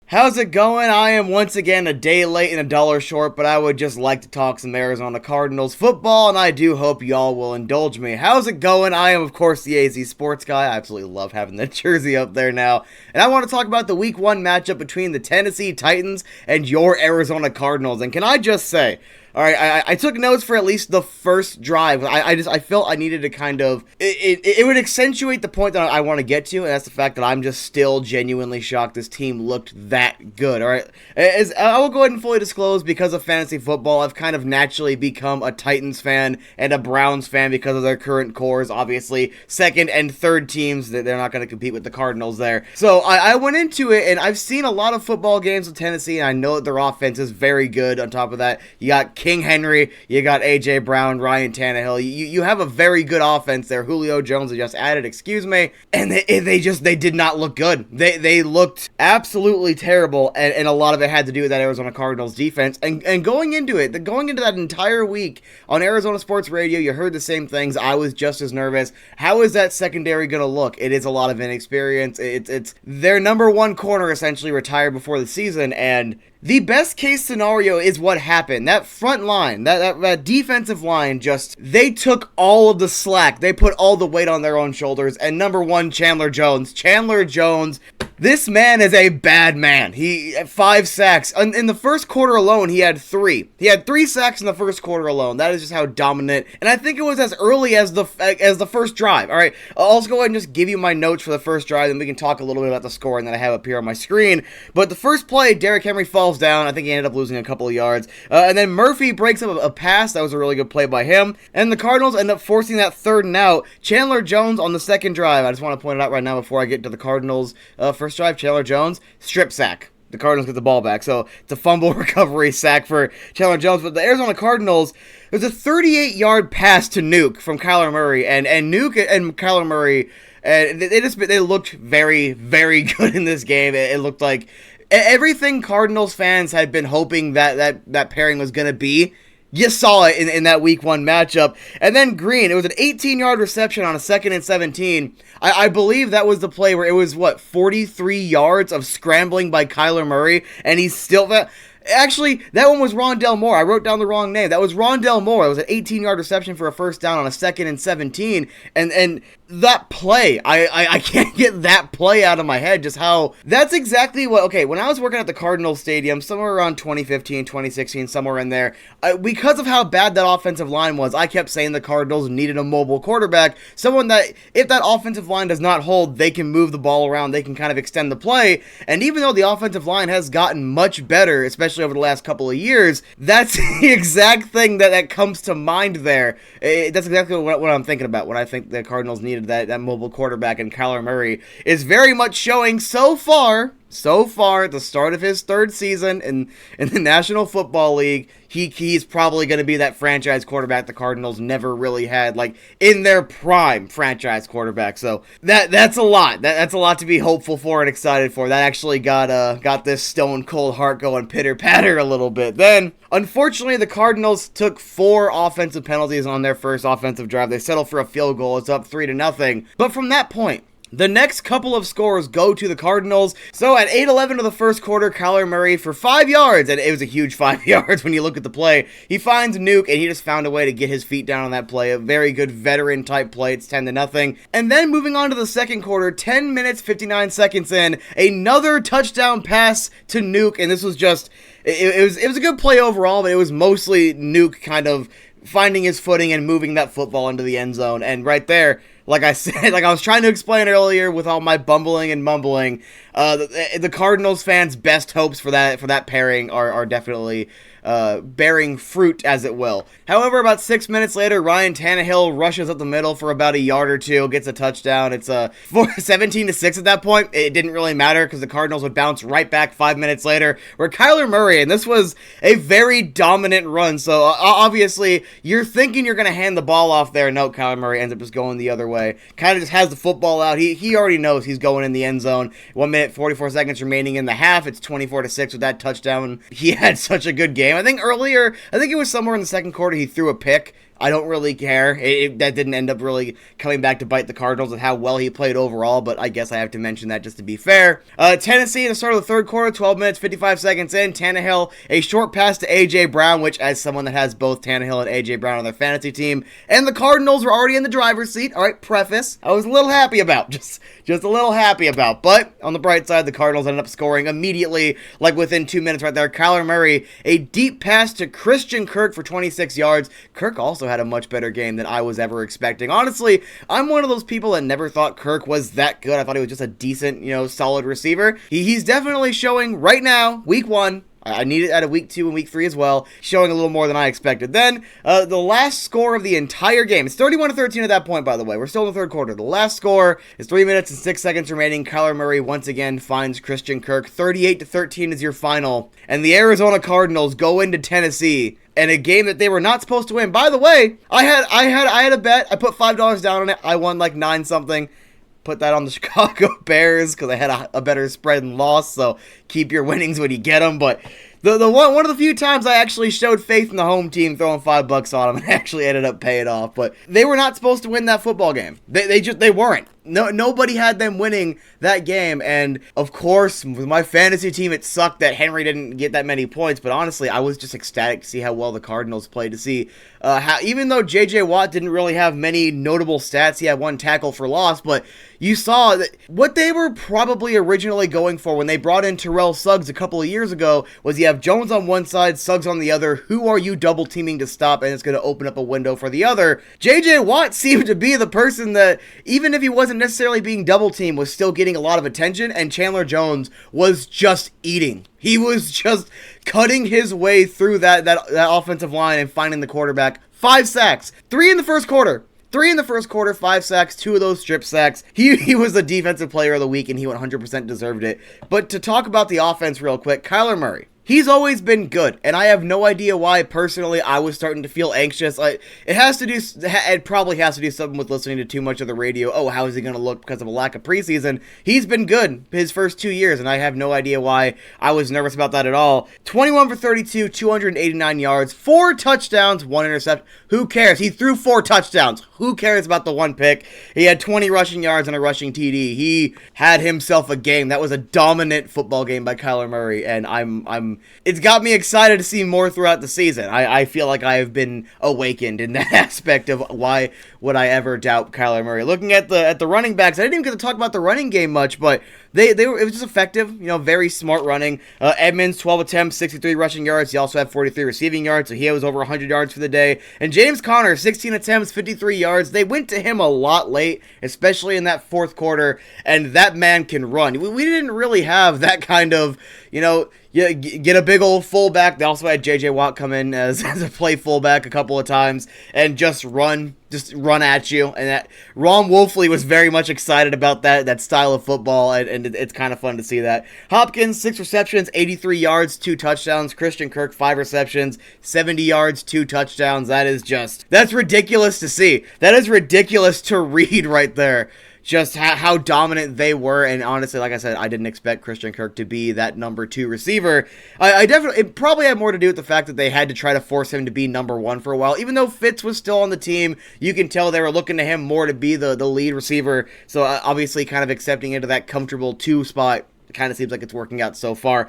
How's it going? I am once again a day late and a dollar short, but I would just like to talk some Arizona Cardinals football, and I do hope y'all will indulge me. How's it going? I am, of course, the AZ Sports Guy. I absolutely love having the jersey up there now. And I want to talk about the Week 1 matchup between the Tennessee Titans and your Arizona Cardinals. And can I just say, all right, I took notes for at least the first drive. I felt I needed to kind of it would accentuate the point that I want to get to, and that's the fact that I'm just still genuinely shocked this team looked that good. All right, as I will go ahead and fully disclose, because of fantasy football, I've kind of naturally become a Titans fan and a Browns fan because of their current cores. Obviously, second and third teams that they're not going to compete with the Cardinals there. So I went into it, and I've seen a lot of football games with Tennessee, and I know that their offense is very good. On top of that, you got King Henry, you got A.J. Brown, Ryan Tannehill. You have a very good offense there. Julio Jones they just added, and they did not look good. They looked absolutely terrible, and a lot of it had to do with that Arizona Cardinals defense. And going into that entire week on Arizona Sports Radio, you heard the same things. I was just as nervous. How is that secondary going to look? It is a lot of inexperience. It's their number one corner essentially retired before the season, and the best case scenario is what happened. That front line, that defensive line, they took all of the slack. They put all the weight on their own shoulders. And number one, Chandler Jones, this man is a bad man. He had 5 sacks. In the first quarter alone, he had 3. He had 3 sacks in the first quarter alone. That is just how dominant. And I think it was as early as the first drive. All right, I'll also go ahead and just give you my notes for the first drive, and we can talk a little bit about the score and that I have up here on my screen. But the first play, Derrick Henry falls down. I think he ended up losing a couple of yards. And then Murphy breaks up a pass. That was a really good play by him. And the Cardinals end up forcing that 3rd and out. Chandler Jones on the second drive. I just want to point it out right now before I get to the Cardinals' first drive. Chandler Jones, strip sack. The Cardinals get the ball back. So it's a fumble recovery sack for Chandler Jones. But the Arizona Cardinals, there's a 38-yard pass to Nuke from Kyler Murray. And Nuke and Kyler Murray, they looked very, very good in this game. It looked like everything Cardinals fans had been hoping that pairing was going to be. You saw it in that Week 1 matchup. And then Green, it was an 18-yard reception on a 2nd and 17. I believe that was the play where it was, 43 yards of scrambling by Kyler Murray, and he's still... Actually, that one was Rondell Moore. I wrote down the wrong name. That was Rondell Moore. It was an 18-yard reception for a first down on a 2nd and 17. And that play, I can't get that play out of my head. Just how... That's exactly what... Okay, when I was working at the Cardinals Stadium, somewhere around 2015, 2016, somewhere in there, because of how bad that offensive line was, I kept saying the Cardinals needed a mobile quarterback. Someone that, if that offensive line does not hold, they can move the ball around. They can kind of extend the play. And even though the offensive line has gotten much better, especially over the last couple of years, that's the exact thing that comes to mind there. That's exactly what I'm thinking about when I think the Cardinals needed that mobile quarterback, and Kyler Murray is very much showing so far at the start of his 3rd season in the National Football League, he's probably going to be that franchise quarterback the Cardinals never really had, like, in their prime franchise quarterback. So that's a lot. That's a lot to be hopeful for and excited for. That actually got this stone cold heart going pitter patter a little bit. Then, unfortunately, the Cardinals took 4 offensive penalties on their first offensive drive. They settled for a field goal. It's up 3-0. But from that point, the next couple of scores go to the Cardinals. So at 8:11 of the first quarter, Kyler Murray for 5 yards, and it was a huge 5 yards when you look at the play. He finds Nuke, and he just found a way to get his feet down on that play. A very good veteran-type play. It's 10-0. And then moving on to the second quarter, 10 minutes, 59 seconds in, another touchdown pass to Nuke, and this was just... It was a good play overall, but it was mostly Nuke kind of finding his footing and moving that football into the end zone. And right there, like I said, like I was trying to explain earlier with all my bumbling and mumbling, the Cardinals fans' best hopes for that pairing are definitely bearing fruit, as it will. However, about 6 minutes later, Ryan Tannehill rushes up the middle for about a yard or two, gets a touchdown. It's 17-6 at that point. It didn't really matter because the Cardinals would bounce right back 5 minutes later, where Kyler Murray, and this was a very dominant run, so obviously you're thinking you're going to hand the ball off there. No, Kyler Murray ends up just going the other way. Kind of just has the football out. He already knows he's going in the end zone. 1 minute, 44 seconds remaining in the half. It's 24-6 with that touchdown. He had such a good game. I think it was somewhere in the second quarter he threw a pick I don't really care. That didn't end up really coming back to bite the Cardinals and how well he played overall, but I guess I have to mention that just to be fair. Tennessee in the start of the third quarter, 12 minutes, 55 seconds in. Tannehill, a short pass to A.J. Brown, which as someone that has both Tannehill and A.J. Brown on their fantasy team, and the Cardinals were already in the driver's seat. All right, preface. I was a little happy about. Just a little happy about. But on the bright side, the Cardinals ended up scoring immediately, like within 2 minutes right there. Kyler Murray, a deep pass to Christian Kirk for 26 yards. Kirk also had a much better game than I was ever expecting. Honestly, I'm one of those people that never thought Kirk was that good. I thought he was just a decent, solid receiver. He's definitely showing right now, week 1. I need it out of week 2 and week 3 as well, showing a little more than I expected. Then, the last score of the entire game, it's 31-13 at that point, by the way. We're still in the third quarter. The last score is 3 minutes and 6 seconds remaining. Kyler Murray once again finds Christian Kirk. 38-13 is your final. And the Arizona Cardinals go into Tennessee in a game that they were not supposed to win. By the way, I had a bet. I put $5 down on it. I won like 9 something. Put that on the Chicago Bears because I had a better spread and loss, so keep your winnings when you get them. But one of the few times I actually showed faith in the home team, throwing $5 on them, and actually ended up paying off. But they were not supposed to win that football game. They weren't. Nobody had them winning that game, and of course, with my fantasy team, it sucked that Henry didn't get that many points, but honestly, I was just ecstatic to see how well the Cardinals played, to see how, even though J.J. Watt didn't really have many notable stats, he had 1 tackle for loss, but you saw that what they were probably originally going for when they brought in Terrell Suggs a couple of years ago was you have Jones on one side, Suggs on the other. Who are you double teaming to stop? And it's going to open up a window for the other. J.J. Watt seemed to be the person that, even if he wasn't necessarily being double teamed, was still getting a lot of attention, and Chandler Jones was just eating. He was just cutting his way through that offensive line and finding the quarterback. 5 sacks. 3 in the first quarter. 5 sacks, 2 of those strip sacks. He was the defensive player of the week, and he 100% deserved it. But to talk about the offense real quick, Kyler Murray. He's always been good, and I have no idea why, personally, I was starting to feel anxious. It probably has to do something with listening to too much of the radio. Oh, how is he going to look because of a lack of preseason? He's been good his first 2 years, and I have no idea why I was nervous about that at all. 21 for 32, 289 yards, 4 touchdowns, 1 interception. Who cares? He threw 4 touchdowns. Who cares about the 1 pick? He had 20 rushing yards and a rushing TD. He had himself a game. That was a dominant football game by Kyler Murray, and it's got me excited to see more throughout the season. I feel like I have been awakened in that aspect of why would I ever doubt Kyler Murray. Looking at the running backs, I didn't even get to talk about the running game much, but it was just effective, very smart running. Edmonds, 12 attempts, 63 rushing yards. He also had 43 receiving yards, so he was over 100 yards for the day. And James Conner, 16 attempts, 53 yards. They went to him a lot late, especially in that fourth quarter, and that man can run. We didn't really have that kind of, get a big old fullback. They also had J.J. Watt come in as a play fullback a couple of times and just run at you. And that Ron Wolfley was very much excited about that style of football, and it's kind of fun to see that. Hopkins, 6 receptions, 83 yards, 2 touchdowns. Christian Kirk, 5 receptions, 70 yards, 2 touchdowns. That's ridiculous to see. That is ridiculous to read right there. Just how dominant they were, and honestly, like I said, I didn't expect Christian Kirk to be that number 2 receiver. It probably had more to do with the fact that they had to try to force him to be number 1 for a while. Even though Fitz was still on the team, you can tell they were looking to him more to be the lead receiver, so obviously kind of accepting into that comfortable 2 spot. It kind of seems like it's working out so far.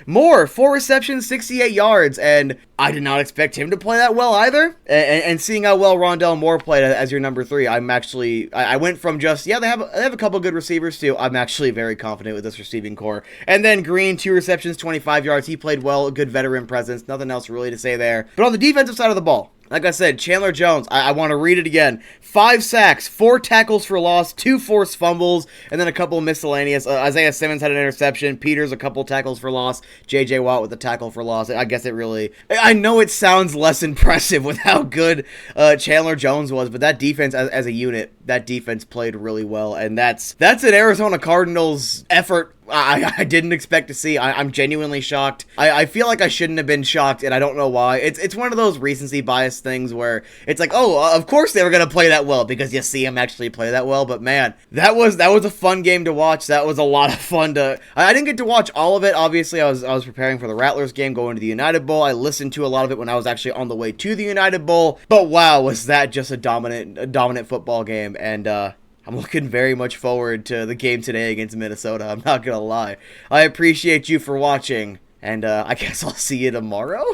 Moore, 4 receptions, 68 yards, and I did not expect him to play that well either. And seeing how well Rondell Moore played as your number 3, I went from just, they have a couple good receivers too. I'm actually very confident with this receiving core. And then Green, 2 receptions, 25 yards. He played well, a good veteran presence. Nothing else really to say there. But on the defensive side of the ball, like I said, Chandler Jones, I want to read it again. 5 sacks, 4 tackles for loss, 2 forced fumbles, and then a couple of miscellaneous. Isaiah Simmons had an interception. Peters, a couple tackles for loss. J.J. Watt with a tackle for loss. I guess I know it sounds less impressive with how good Chandler Jones was, but that defense as a unit, that defense played really well, and that's an Arizona Cardinals effort I didn't expect to see. I'm genuinely shocked. I feel like I shouldn't have been shocked, and I don't know why. It's one of those recency bias things where it's like, oh, of course they were going to play that well because you see them actually play that well. But man, that was a fun game to watch. That was a lot of fun to... I didn't get to watch all of it. Obviously, I was preparing for the Rattlers game, going to the United Bowl. I listened to a lot of it when I was actually on the way to the United Bowl. But wow, was that just a dominant football game. And I'm looking very much forward to the game today against Minnesota. I'm not going to lie. I appreciate you for watching. And I guess I'll see you tomorrow?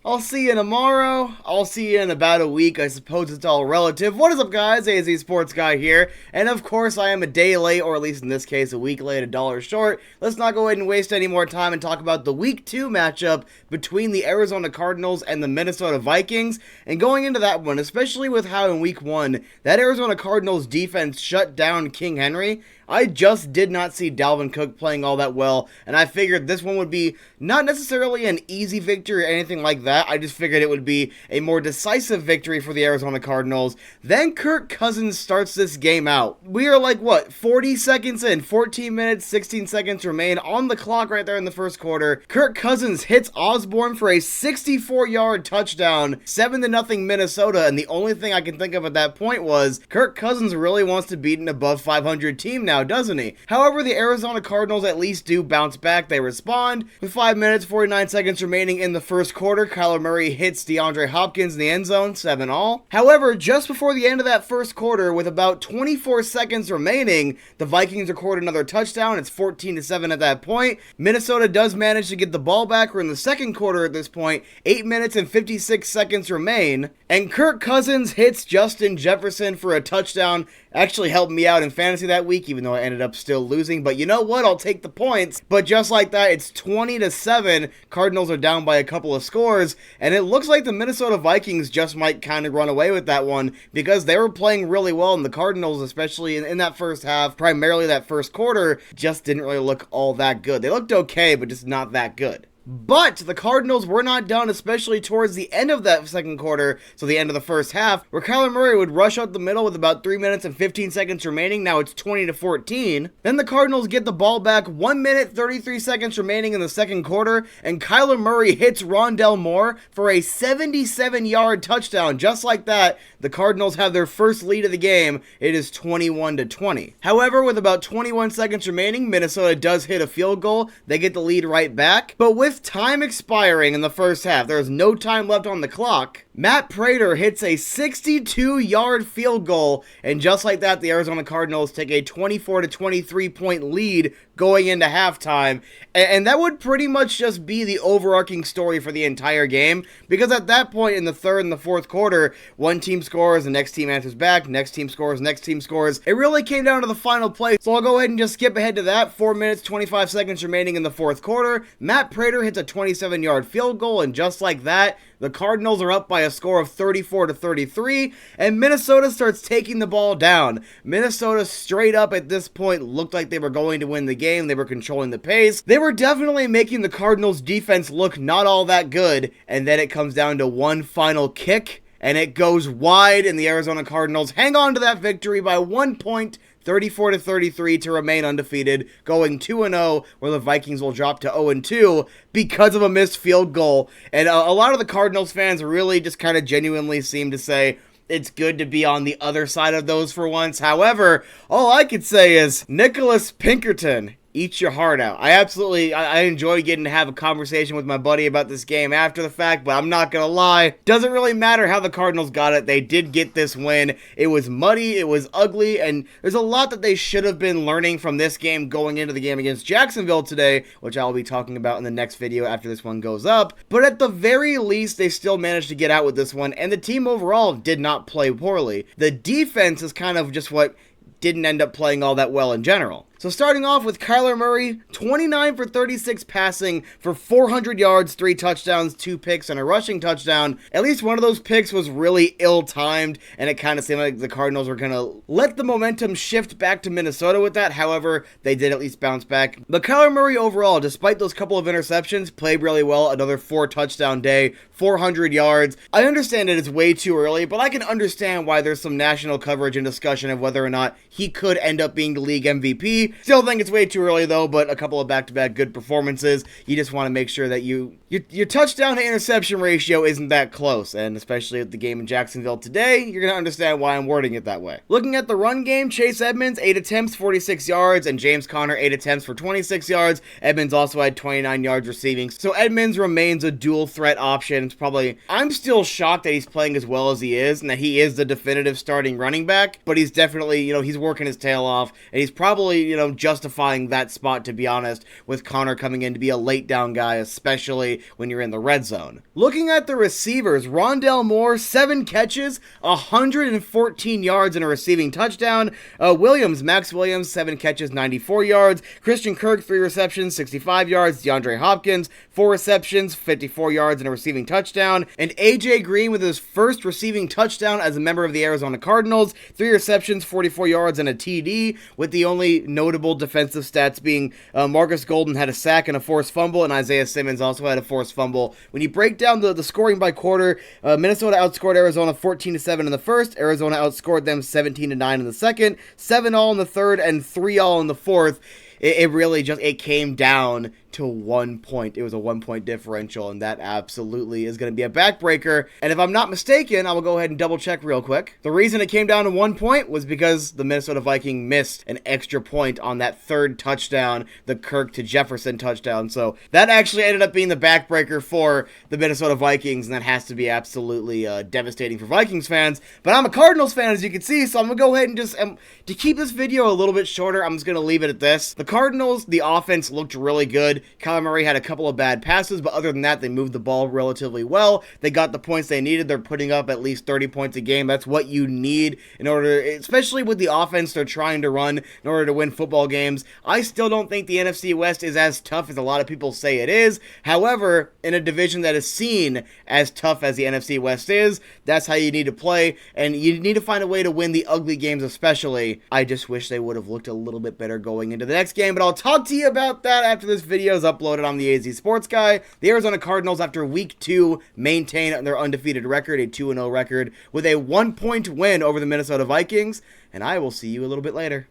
I'll see you tomorrow. I'll see you in about a week. I suppose it's all relative. What is up, guys? AZ Sports Guy here. And of course, I am a day late, or at least in this case, a week late, $1 short. Let's not go ahead and waste any more time and talk about the Week 2 matchup between the Arizona Cardinals and the Minnesota Vikings. And going into that one, especially with how in Week 1, that Arizona Cardinals defense shut down King Henry, I just did not see Dalvin Cook playing all that well, and I figured this one would be not necessarily an easy victory or anything like that. I just figured it would be a more decisive victory for the Arizona Cardinals. Then Kirk Cousins starts this game out. We are like, 40 seconds in, 14 minutes, 16 seconds remain on the clock right there in the first quarter. Kirk Cousins hits Osborne for a 64-yard touchdown, 7-0 Minnesota, and the only thing I can think of at that point was Kirk Cousins really wants to beat an above 500 team now, doesn't he? However, the Arizona Cardinals at least do bounce back. They respond. With 5 minutes, 49 seconds remaining in the first quarter, Kyler Murray hits DeAndre Hopkins in the end zone, 7-all. However, just before the end of that first quarter, with about 24 seconds remaining, the Vikings record another touchdown. It's 14-7 at that point. Minnesota does manage to get the ball back. We're in the second quarter at this point. 8 minutes and 56 seconds remain. And Kirk Cousins hits Justin Jefferson for a touchdown. Actually helped me out in fantasy that week, even though I ended up still losing. But you know what? I'll take the points. But just like that, it's 20-7. Cardinals are down by a couple of scores. And it looks like the Minnesota Vikings just might kind of run away with that one because they were playing really well. And the Cardinals, especially in that first half, primarily that first quarter, just didn't really look all that good. They looked okay, but just not that good. But the Cardinals were not done, especially towards the end of that second quarter, so the end of the first half, where Kyler Murray would rush out the middle with about 3 minutes and 15 seconds remaining. Now it's 20-14. Then the Cardinals get the ball back, 1 minute, 33 seconds remaining in the second quarter, and Kyler Murray hits Rondell Moore for a 77-yard touchdown. Just like that, the Cardinals have their first lead of the game. It is 21-20. However, with about 21 seconds remaining, Minnesota does hit a field goal. They get the lead right back. But with time expiring in the first half, there is no time left on the clock, Matt Prater hits a 62-yard field goal, and just like that, the Arizona Cardinals take a 24-23 point lead going into halftime, and that would pretty much just be the overarching story for the entire game, because at that point in the third and the fourth quarter, one team scores, the next team answers back, next team scores, next team scores. It really came down to the final play, so I'll go ahead and just skip ahead to that. 4 minutes, 25 seconds remaining in the fourth quarter. Matt Prater hits a 27-yard field goal, and just like that, the Cardinals are up by a score of 34-33, and Minnesota starts taking the ball down. Minnesota straight up at this point looked like they were going to win the game. They were controlling the pace. They were definitely making the Cardinals defense look not all that good, and then it comes down to one final kick, and it goes wide, and the Arizona Cardinals hang on to that victory by 1 point, 34-33 to remain undefeated, going 2-0, where the Vikings will drop to 0-2 because of a missed field goal. And a lot of the Cardinals fans really just kind of genuinely seem to say it's good to be on the other side of those for once. However, all I could say is Nicholas Pinkerton, eat your heart out. I enjoy getting to have a conversation with my buddy about this game after the fact, but I'm not gonna lie, doesn't really matter how the Cardinals got it. They did get this win. It was muddy, it was ugly, and there's a lot that they should have been learning from this game going into the game against Jacksonville today, which I'll be talking about in the next video after this one goes up. But at the very least, they still managed to get out with this one, and the team overall did not play poorly. The defense is kind of just what didn't end up playing all that well in general. So starting off with Kyler Murray, 29 for 36 passing for 400 yards, 3 touchdowns, 2 picks, and a rushing touchdown. At least one of those picks was really ill-timed, and it kind of seemed like the Cardinals were going to let the momentum shift back to Minnesota with that. However, they did at least bounce back. But Kyler Murray overall, despite those couple of interceptions, played really well. Another 4-touchdown day, 400 yards. I understand it is way too early, but I can understand why there's some national coverage and discussion of whether or not he could end up being the league MVP. me. Still think it's way too early, though, but a couple of back-to-back good performances. You just want to make sure that your touchdown to interception ratio isn't that close, and especially at the game in Jacksonville today, you're going to understand why I'm wording it that way. Looking at the run game, Chase Edmonds, 8 attempts, 46 yards, and James Conner, 8 attempts for 26 yards. Edmonds also had 29 yards receiving, so Edmonds remains a dual threat option. It's probably, I'm still shocked that he's playing as well as he is, and that he is the definitive starting running back, but he's definitely, he's working his tail off, and he's probably, justifying that spot, to be honest, with Conner coming in to be a late down guy, especially when you're in the red zone. Looking at the receivers, Rondale Moore, 7 catches, 114 yards and a receiving touchdown. Max Williams, 7 catches, 94 yards. Christian Kirk, 3 receptions, 65 yards. DeAndre Hopkins, 4 receptions, 54 yards and a receiving touchdown. And AJ Green with his first receiving touchdown as a member of the Arizona Cardinals, 3 receptions, 44 yards and a TD, with the only notable defensive stats being Marcus Golden had a sack and a forced fumble, and Isaiah Simmons also had a forced fumble. When you break down the scoring by quarter, Minnesota outscored Arizona 14-7 in the first. Arizona outscored them 17-9 in the second, 7-all in the third, and 3-all in the fourth. It really just, it came down to 1 point. It was a 1 point differential, and that absolutely is going to be a backbreaker. And if I'm not mistaken, I will go ahead and double check real quick. The reason it came down to 1 point was because the Minnesota Vikings missed an extra point on that third touchdown, the Kirk to Jefferson touchdown. So that actually ended up being the backbreaker for the Minnesota Vikings, and that has to be absolutely devastating for Vikings fans. But I'm a Cardinals fan, as you can see, so I'm going to go ahead and just, to keep this video a little bit shorter, I'm just going to leave it at this. The Cardinals, the offense looked really good. Kyler Murray had a couple of bad passes, but other than that, they moved the ball relatively well. They got the points they needed. They're putting up at least 30 points a game. That's what you need in order, especially with the offense they're trying to run in order to win football games. I still don't think the NFC West is as tough as a lot of people say it is. However, in a division that is seen as tough as the NFC West is, that's how you need to play, and you need to find a way to win the ugly games especially. I just wish they would have looked a little bit better going into the next game, but I'll talk to you about that after this video is uploaded. I'm the AZ Sports Guy. The Arizona Cardinals, after week 2, maintain their undefeated record, a 2-0 record, with a 1 point win over the Minnesota Vikings, and I will see you a little bit later.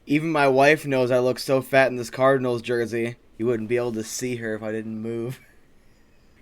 Even my wife knows I look so fat in this Cardinals jersey. You wouldn't be able to see her if I didn't move.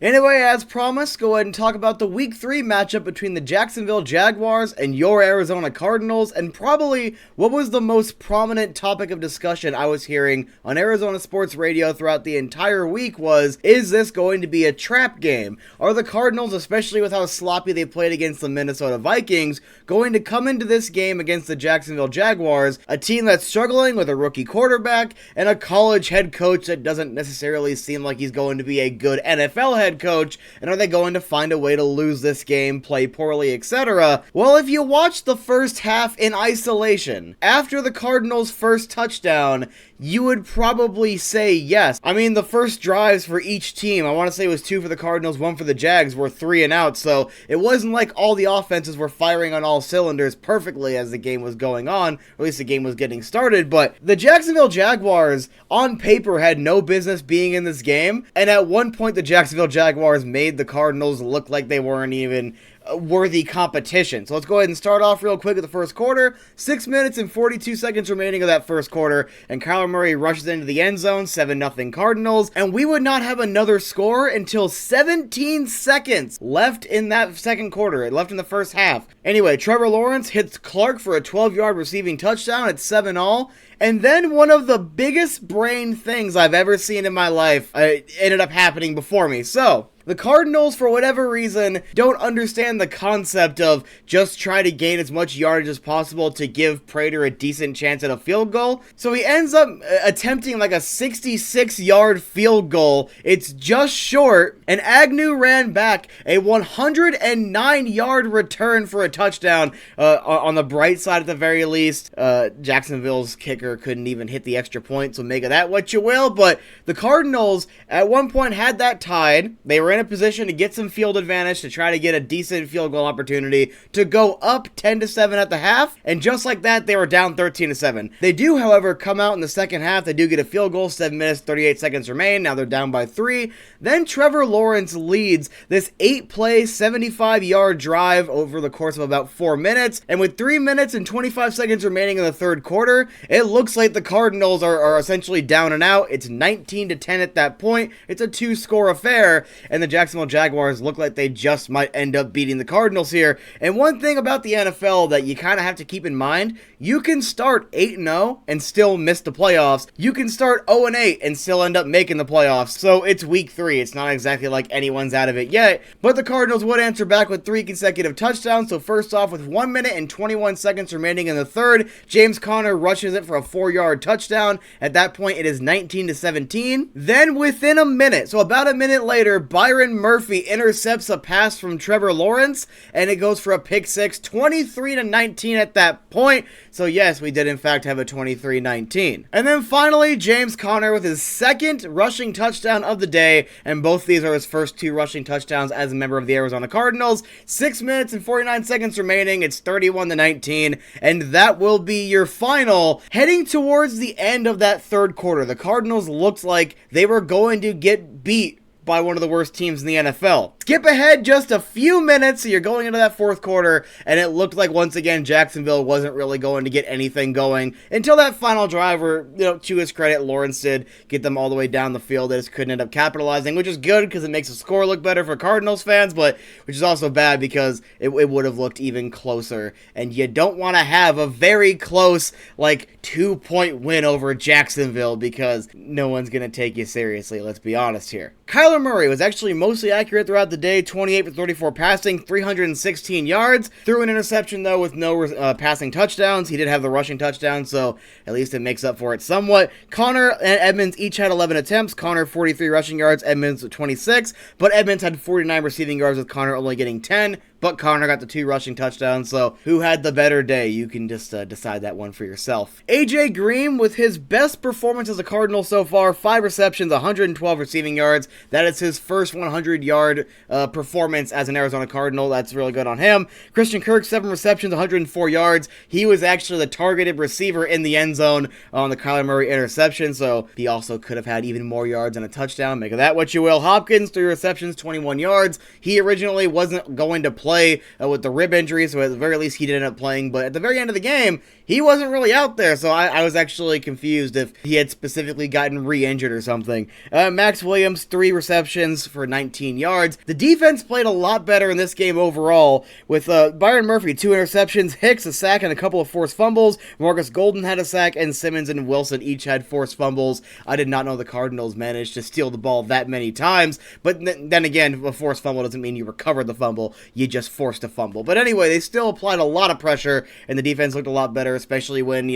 Anyway, as promised, go ahead and talk about the Week 3 matchup between the Jacksonville Jaguars and your Arizona Cardinals, and probably what was the most prominent topic of discussion I was hearing on Arizona Sports Radio throughout the entire week was, is this going to be a trap game? Are the Cardinals, especially with how sloppy they played against the Minnesota Vikings, going to come into this game against the Jacksonville Jaguars, a team that's struggling with a rookie quarterback and a college head coach that doesn't necessarily seem like he's going to be a good NFL head coach, and are they going to find a way to lose this game, play poorly, etc.? Well, if you watch the first half in isolation, after the Cardinals' first touchdown, you would probably say yes. I mean, the first drives for each team, I want to say it was 2 for the Cardinals, 1 for the Jags, were 3 and out, so it wasn't like all the offenses were firing on all cylinders perfectly as the game was going on, or at least the game was getting started, but the Jacksonville Jaguars, on paper, had no business being in this game, and at one point the Jacksonville Jaguars made the Cardinals look like they weren't even worthy competition. So let's go ahead and start off real quick with the first quarter. 6 minutes and 42 seconds remaining of that first quarter, and Kyler Murray rushes into the end zone, 7-0 Cardinals, and we would not have another score until 17 seconds left in that second quarter, left in the first half. Anyway, Trevor Lawrence hits Clark for a 12-yard receiving touchdown at 7-all, and then one of the biggest brain things I've ever seen in my life ended up happening before me. So, the Cardinals, for whatever reason, don't understand the concept of just try to gain as much yardage as possible to give Prater a decent chance at a field goal. So he ends up attempting like a 66-yard field goal. It's just short, and Agnew ran back a 109-yard return for a touchdown. On the bright side, at the very least, Jacksonville's kicker couldn't even hit the extra point, so make of that what you will. But the Cardinals, at one point, had that tied. They were were in a position to get some field advantage, to try to get a decent field goal opportunity, to go up 10-7 at the half, and just like that, they were down 13-7. They do, however, come out in the second half. They do get a field goal, 7 minutes, 38 seconds remain. Now they're down by 3. Then Trevor Lawrence leads this 8-play, 75-yard drive over the course of about 4 minutes, and with 3 minutes and 25 seconds remaining in the third quarter, it looks like the Cardinals are essentially down and out. It's 19-10 at that point. It's a 2-score affair, and the Jacksonville Jaguars look like they just might end up beating the Cardinals here. And one thing about the NFL that you kind of have to keep in mind, you can start 8-0 and still miss the playoffs. You can start 0-8 and still end up making the playoffs. So it's week 3. It's not exactly like anyone's out of it yet, but the Cardinals would answer back with 3 consecutive touchdowns. So first off, with 1 minute and 21 seconds remaining in the third, James Conner rushes it for a 4-yard touchdown. At that point, it is 19-17. Then within a minute, so about a minute later, Byron Murphy intercepts a pass from Trevor Lawrence, and it goes for a pick six, 23-19 at that point. So yes, we did in fact have a 23-19. And then finally, James Conner with his second rushing touchdown of the day, and both these are his first 2 rushing touchdowns as a member of the Arizona Cardinals. 6 minutes and 49 seconds remaining. It's 31-19, and that will be your final. Heading towards the end of that third quarter, the Cardinals looked like they were going to get beat by one of the worst teams in the NFL. Skip ahead just a few minutes, so you're going into that fourth quarter, and it looked like once again Jacksonville wasn't really going to get anything going until that final drive where, to his credit, Lawrence did get them all the way down the field. They just couldn't end up capitalizing, which is good because it makes the score look better for Cardinals fans, but which is also bad because it would have looked even closer, and you don't want to have a very close, 2-point win over Jacksonville because no one's going to take you seriously, let's be honest here. Kyler Murray was actually mostly accurate throughout the day, 28 for 34 passing, 316 yards. Threw an interception, though, with no passing touchdowns. He did have the rushing touchdown, so at least it makes up for it somewhat. Connor and Edmonds each had 11 attempts. Connor, 43 rushing yards, Edmonds 26, but Edmonds had 49 receiving yards with Connor only getting 10. But Connor got the 2 rushing touchdowns, so who had the better day? You can just decide that one for yourself. AJ Green with his best performance as a Cardinal so far, 5 receptions, 112 receiving yards. That is his first 100-yard performance as an Arizona Cardinal. That's really good on him. Christian Kirk, 7 receptions, 104 yards. He was actually the targeted receiver in the end zone on the Kyler Murray interception, so he also could have had even more yards and a touchdown. Make of that what you will. Hopkins, 3 receptions, 21 yards. He originally wasn't going to play with the rib injury, so at the very least he did end up playing, but at the very end of the game, he wasn't really out there, so I was actually confused if he had specifically gotten re-injured or something. Max Williams, 3 receptions for 19 yards. The defense played a lot better in this game overall, with Byron Murphy, 2 interceptions, Hicks, a sack, and a couple of forced fumbles. Marcus Golden had a sack, and Simmons and Wilson each had forced fumbles. I did not know the Cardinals managed to steal the ball that many times, but then again, a forced fumble doesn't mean you recovered the fumble, you just forced a fumble. But anyway, they still applied a lot of pressure, and the defense looked a lot better, especially when,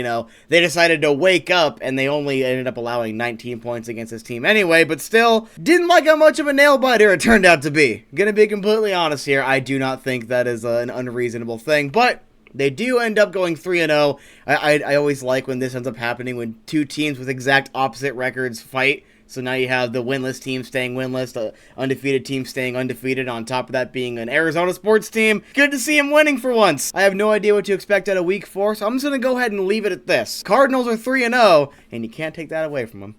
they decided to wake up, and they only ended up allowing 19 points against this team anyway, but still, didn't like how much of a nail-biter it turned out to be. Gonna be completely honest here, I do not think that is an unreasonable thing, but they do end up going 3-0. I always like when this ends up happening, when 2 teams with exact opposite records fight. So now you have the winless team staying winless, the undefeated team staying undefeated, on top of that being an Arizona sports team. Good to see him winning for once. I have no idea what to expect out of week 4, so I'm just going to go ahead and leave it at this. Cardinals are 3-0, and you can't take that away from them.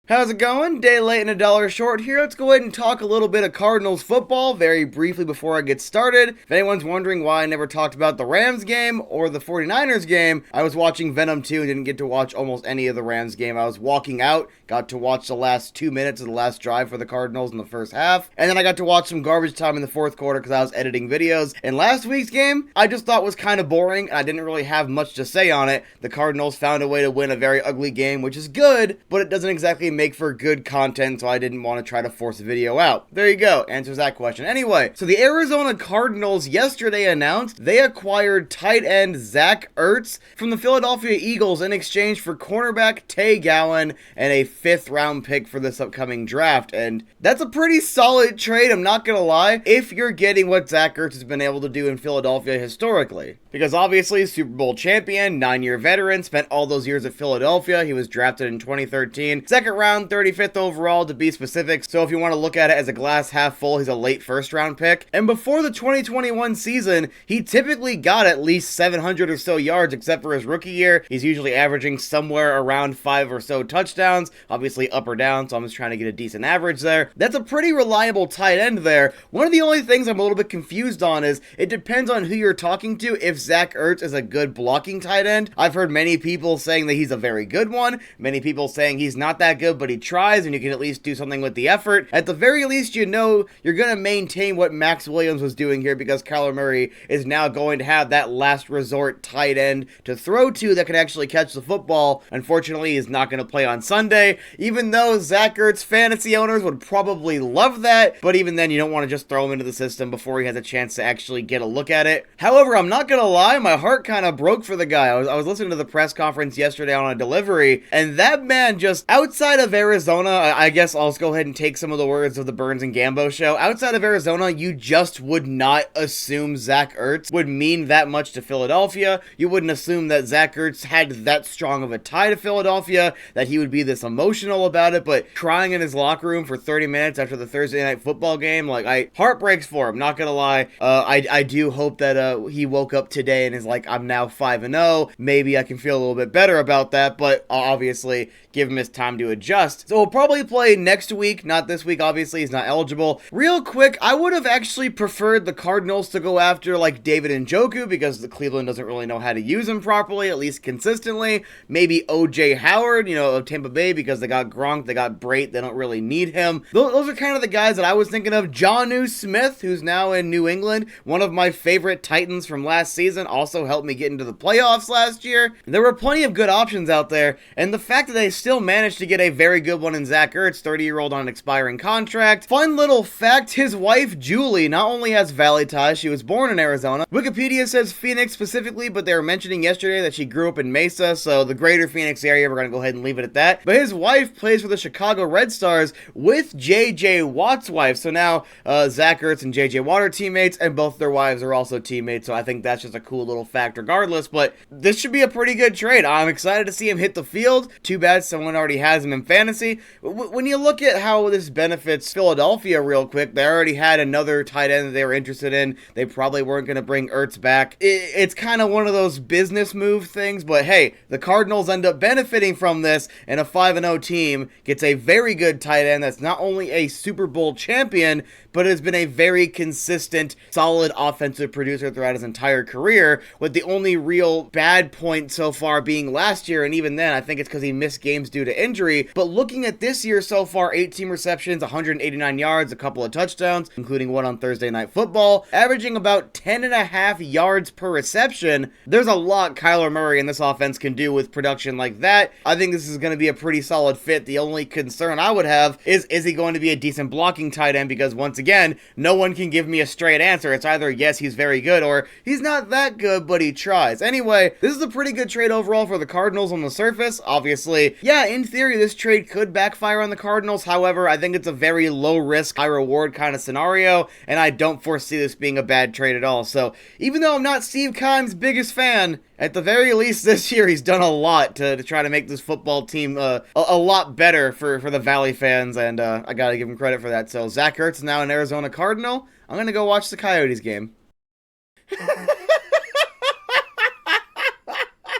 How's it going? Day late and a dollar short here. Let's go ahead and talk a little bit of Cardinals football very briefly before I get started. If anyone's wondering why I never talked about the Rams game or the 49ers game, I was watching Venom 2 and didn't get to watch almost any of the Rams game. I was walking out, got to watch the last 2 minutes of the last drive for the Cardinals in the first half, and then I got to watch some garbage time in the fourth quarter because I was editing videos. And last week's game, I just thought was kind of boring, and I didn't really have much to say on it. The Cardinals found a way to win a very ugly game, which is good, but it doesn't exactly make for good content, so I didn't want to try to force a video out. There you go, answers that question. Anyway, so the Arizona Cardinals yesterday announced they acquired tight end Zach Ertz from the Philadelphia Eagles in exchange for cornerback Tay Gowan and a 5th round pick for this upcoming draft, and that's a pretty solid trade, I'm not gonna lie, if you're getting what Zach Ertz has been able to do in Philadelphia historically. Because obviously, Super Bowl champion, 9-year veteran, spent all those years at Philadelphia. He was drafted in 2013. Second round, 35th overall to be specific. So if you want to look at it as a glass half full, he's a late first round pick. And before the 2021 season, he typically got at least 700 or so yards, except for his rookie year. He's usually averaging somewhere around 5 or so touchdowns. Obviously up or down, so I'm just trying to get a decent average there. That's a pretty reliable tight end there. One of the only things I'm a little bit confused on is it depends on who you're talking to if Zach Ertz is a good blocking tight end. I've heard many people saying that he's a very good one, many people saying he's not that good, but he tries and you can at least do something with the effort. At the very least, you know you're going to maintain what Max Williams was doing here because Kyler Murray is now going to have that last resort tight end to throw to that can actually catch the football. Unfortunately, he's not going to play on Sunday, even though Zach Ertz fantasy owners would probably love that, but even then you don't want to just throw him into the system before he has a chance to actually get a look at it. However, I'm not going to lie, my heart kind of broke for the guy. I was listening to the press conference yesterday on a delivery, and that man just, outside of Arizona, I guess I'll just go ahead and take some of the words of the Burns and Gambo show. Outside of Arizona, you just would not assume Zach Ertz would mean that much to Philadelphia. You wouldn't assume that Zach Ertz had that strong of a tie to Philadelphia, that he would be this emotional about it, but crying in his locker room for 30 minutes after the Thursday night football game, like, heart breaks for him, not gonna lie. I do hope that he woke up today and is like, I'm now 5-0. Maybe I can feel a little bit better about that, but obviously give him his time to adjust. So he'll probably play next week, not this week. Obviously, he's not eligible. Real quick, I would have actually preferred the Cardinals to go after like David Njoku because the Cleveland doesn't really know how to use him properly, at least consistently. Maybe O.J. Howard, of Tampa Bay, because they got Gronk, they got Brait, they don't really need him. Those are kind of the guys that I was thinking of. Jonnu Smith, who's now in New England, one of my favorite Titans from last season, also helped me get into the playoffs last year. There were plenty of good options out there, and the fact that they still managed to get a very good one in Zach Ertz, 30-year-old on an expiring contract. Fun little fact, his wife, Julie, not only has Valley ties, she was born in Arizona. Wikipedia says Phoenix specifically, but they were mentioning yesterday that she grew up in Mesa, so the greater Phoenix area, we're going to go ahead and leave it at that. But his wife plays for the Chicago Red Stars with J.J. Watt's wife, so now Zach Ertz and J.J. Watt are teammates, and both their wives are also teammates, so I think that's just a cool little fact regardless, but this should be a pretty good trade. I'm excited to see him hit the field. Too bad someone already has him in fantasy. When you look at how this benefits Philadelphia real quick, they already had another tight end that they were interested in. They probably weren't going to bring Ertz back. It's kind of one of those business move things, but hey, the Cardinals end up benefiting from this, and a 5-0 team gets a very good tight end that's not only a Super Bowl champion, but has been a very consistent, solid offensive producer throughout his entire career, with the only real bad point so far being last year, and even then, I think it's because he missed games due to injury. But looking at this year so far, 18 receptions, 189 yards, a couple of touchdowns, including one on Thursday Night Football, averaging about 10.5 yards per reception. There's a lot Kyler Murray and this offense can do with production like that. I think this is going to be a pretty solid fit. The only concern I would have is he going to be a decent blocking tight end? Because once again, no one can give me a straight answer. It's either yes, he's very good, or he's not that good, but he tries. Anyway, this is a pretty good trade overall for the Cardinals on the surface. Obviously, yeah, in theory, this trade could backfire on the Cardinals. However, I think it's a very low risk, high reward kind of scenario, and I don't foresee this being a bad trade at all. So even though I'm not Steve Keim's biggest fan, at the very least this year he's done a lot to try to make this football team a lot better for the Valley fans, and I gotta give him credit for that. So Zach Ertz is now an Arizona Cardinal. I'm gonna go watch the Coyotes game.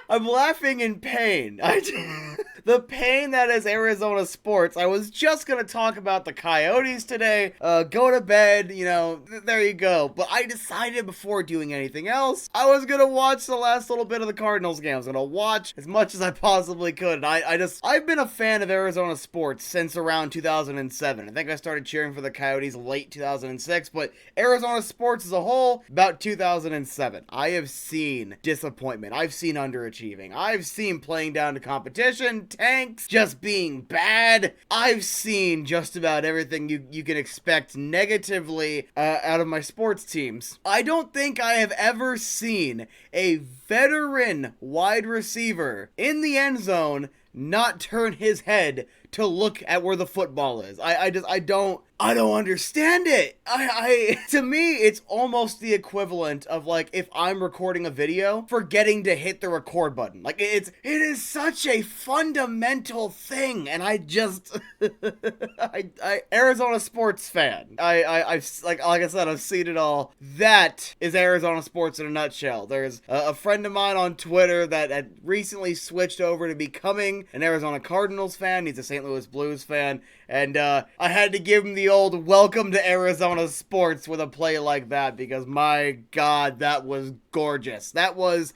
I'm laughing in pain. The pain that is Arizona sports. I was just going to talk about the Coyotes today. Go to bed, there you go. But I decided before doing anything else, I was going to watch the last little bit of the Cardinals game. I was going to watch as much as I possibly could. And I've been a fan of Arizona sports since around 2007. I think I started cheering for the Coyotes late 2006, but Arizona sports as a whole, about 2007. I have seen disappointment. I've seen underachieving. I've seen playing down to competition, tanks, just being bad. I've seen just about everything you can expect negatively out of my sports teams. I don't think I have ever seen a veteran wide receiver in the end zone not turn his head to look at where the football is. I don't I don't understand it. To me, it's almost the equivalent of like if I'm recording a video, forgetting to hit the record button. Like it is such a fundamental thing, and I just, Arizona sports fan. I've like I said, I've seen it all. That is Arizona sports in a nutshell. There's a friend of mine on Twitter that had recently switched over to becoming an Arizona Cardinals fan. He's a St. Louis Blues fan. And I had to give him the old welcome to Arizona sports with a play like that because my God, that was gorgeous. That was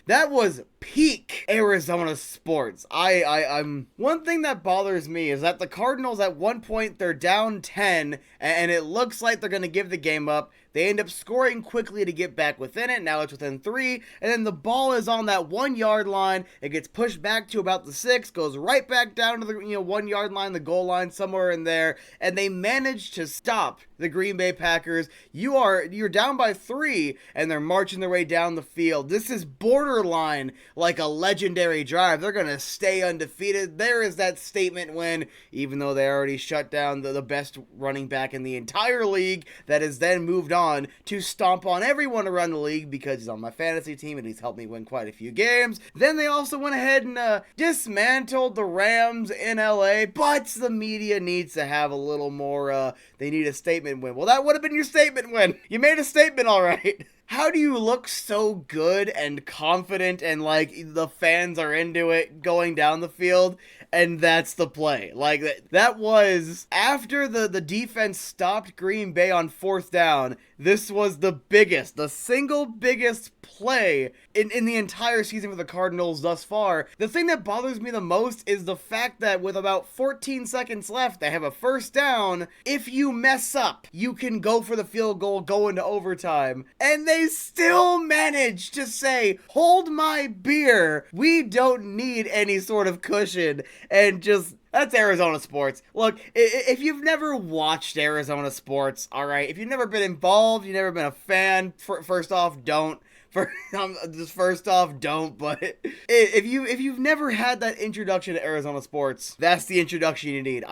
peak Arizona sports. I'm one thing that bothers me is that the Cardinals at one point they're down 10 and it looks like they're going to give the game up. They end up scoring quickly to get back within it. Now it's within 3. And then the ball is on that 1 yard line. It gets pushed back to about the 6. Goes right back down to the 1 yard line, the goal line, somewhere in there. And they manage to stop the Green Bay Packers. You're down by 3. And they're marching their way down the field. This is borderline like a legendary drive. They're going to stay undefeated. There is that statement win, even though they already shut down the best running back in the entire league that has then moved on to stomp on everyone around the league because he's on my fantasy team and he's helped me win quite a few games. Then they also went ahead and dismantled the Rams in LA, but the media needs to have a little more, they need a statement win. Well, that would have been your statement win. You made a statement, all right. How do you look so good and confident and like the fans are into it going down the field? And that's the play. Like, that was after the defense stopped Green Bay on 4th down. This was the single biggest play in the entire season for the Cardinals thus far. The thing that bothers me the most is the fact that with about 14 seconds left, they have a 1st down. If you mess up, you can go for the field goal, go into overtime. And they still manage to say, hold my beer. We don't need any sort of cushion. And just, that's Arizona sports. Look, if you've never watched Arizona sports, all right, if you've never been involved, you've never been a fan, first off, don't. But if you've never had that introduction to Arizona sports, that's the introduction you need.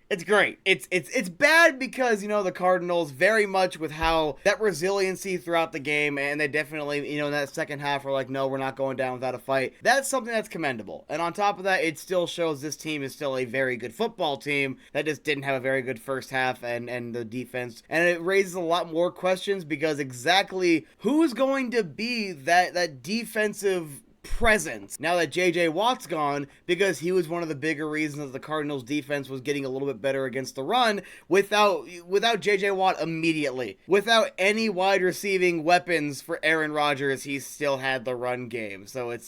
It's great. It's bad because, the Cardinals very much with how that resiliency throughout the game, and they definitely, in that second half are like, no, we're not going down without a fight. That's something that's commendable. And on top of that, it still shows this team is still a very good football team that just didn't have a very good first half and the defense. And it raises a lot more questions because exactly who's going to be that defensive presence now that JJ Watt's gone, because he was one of the bigger reasons that the Cardinals defense was getting a little bit better against the run. Without JJ Watt immediately, without any wide receiving weapons for Aaron Rodgers, he still had the run game. So it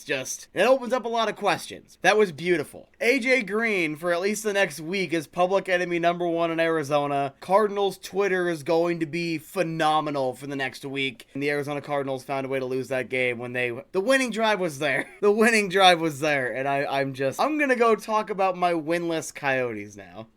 opens up a lot of questions. That was beautiful. AJ Green for at least the next week is public enemy number 1 in Arizona. Cardinals Twitter is going to be phenomenal for the next week. And the Arizona Cardinals found a way to lose that game when the winning drive was there. The winning drive was there, and I'm gonna go talk about my winless Coyotes now.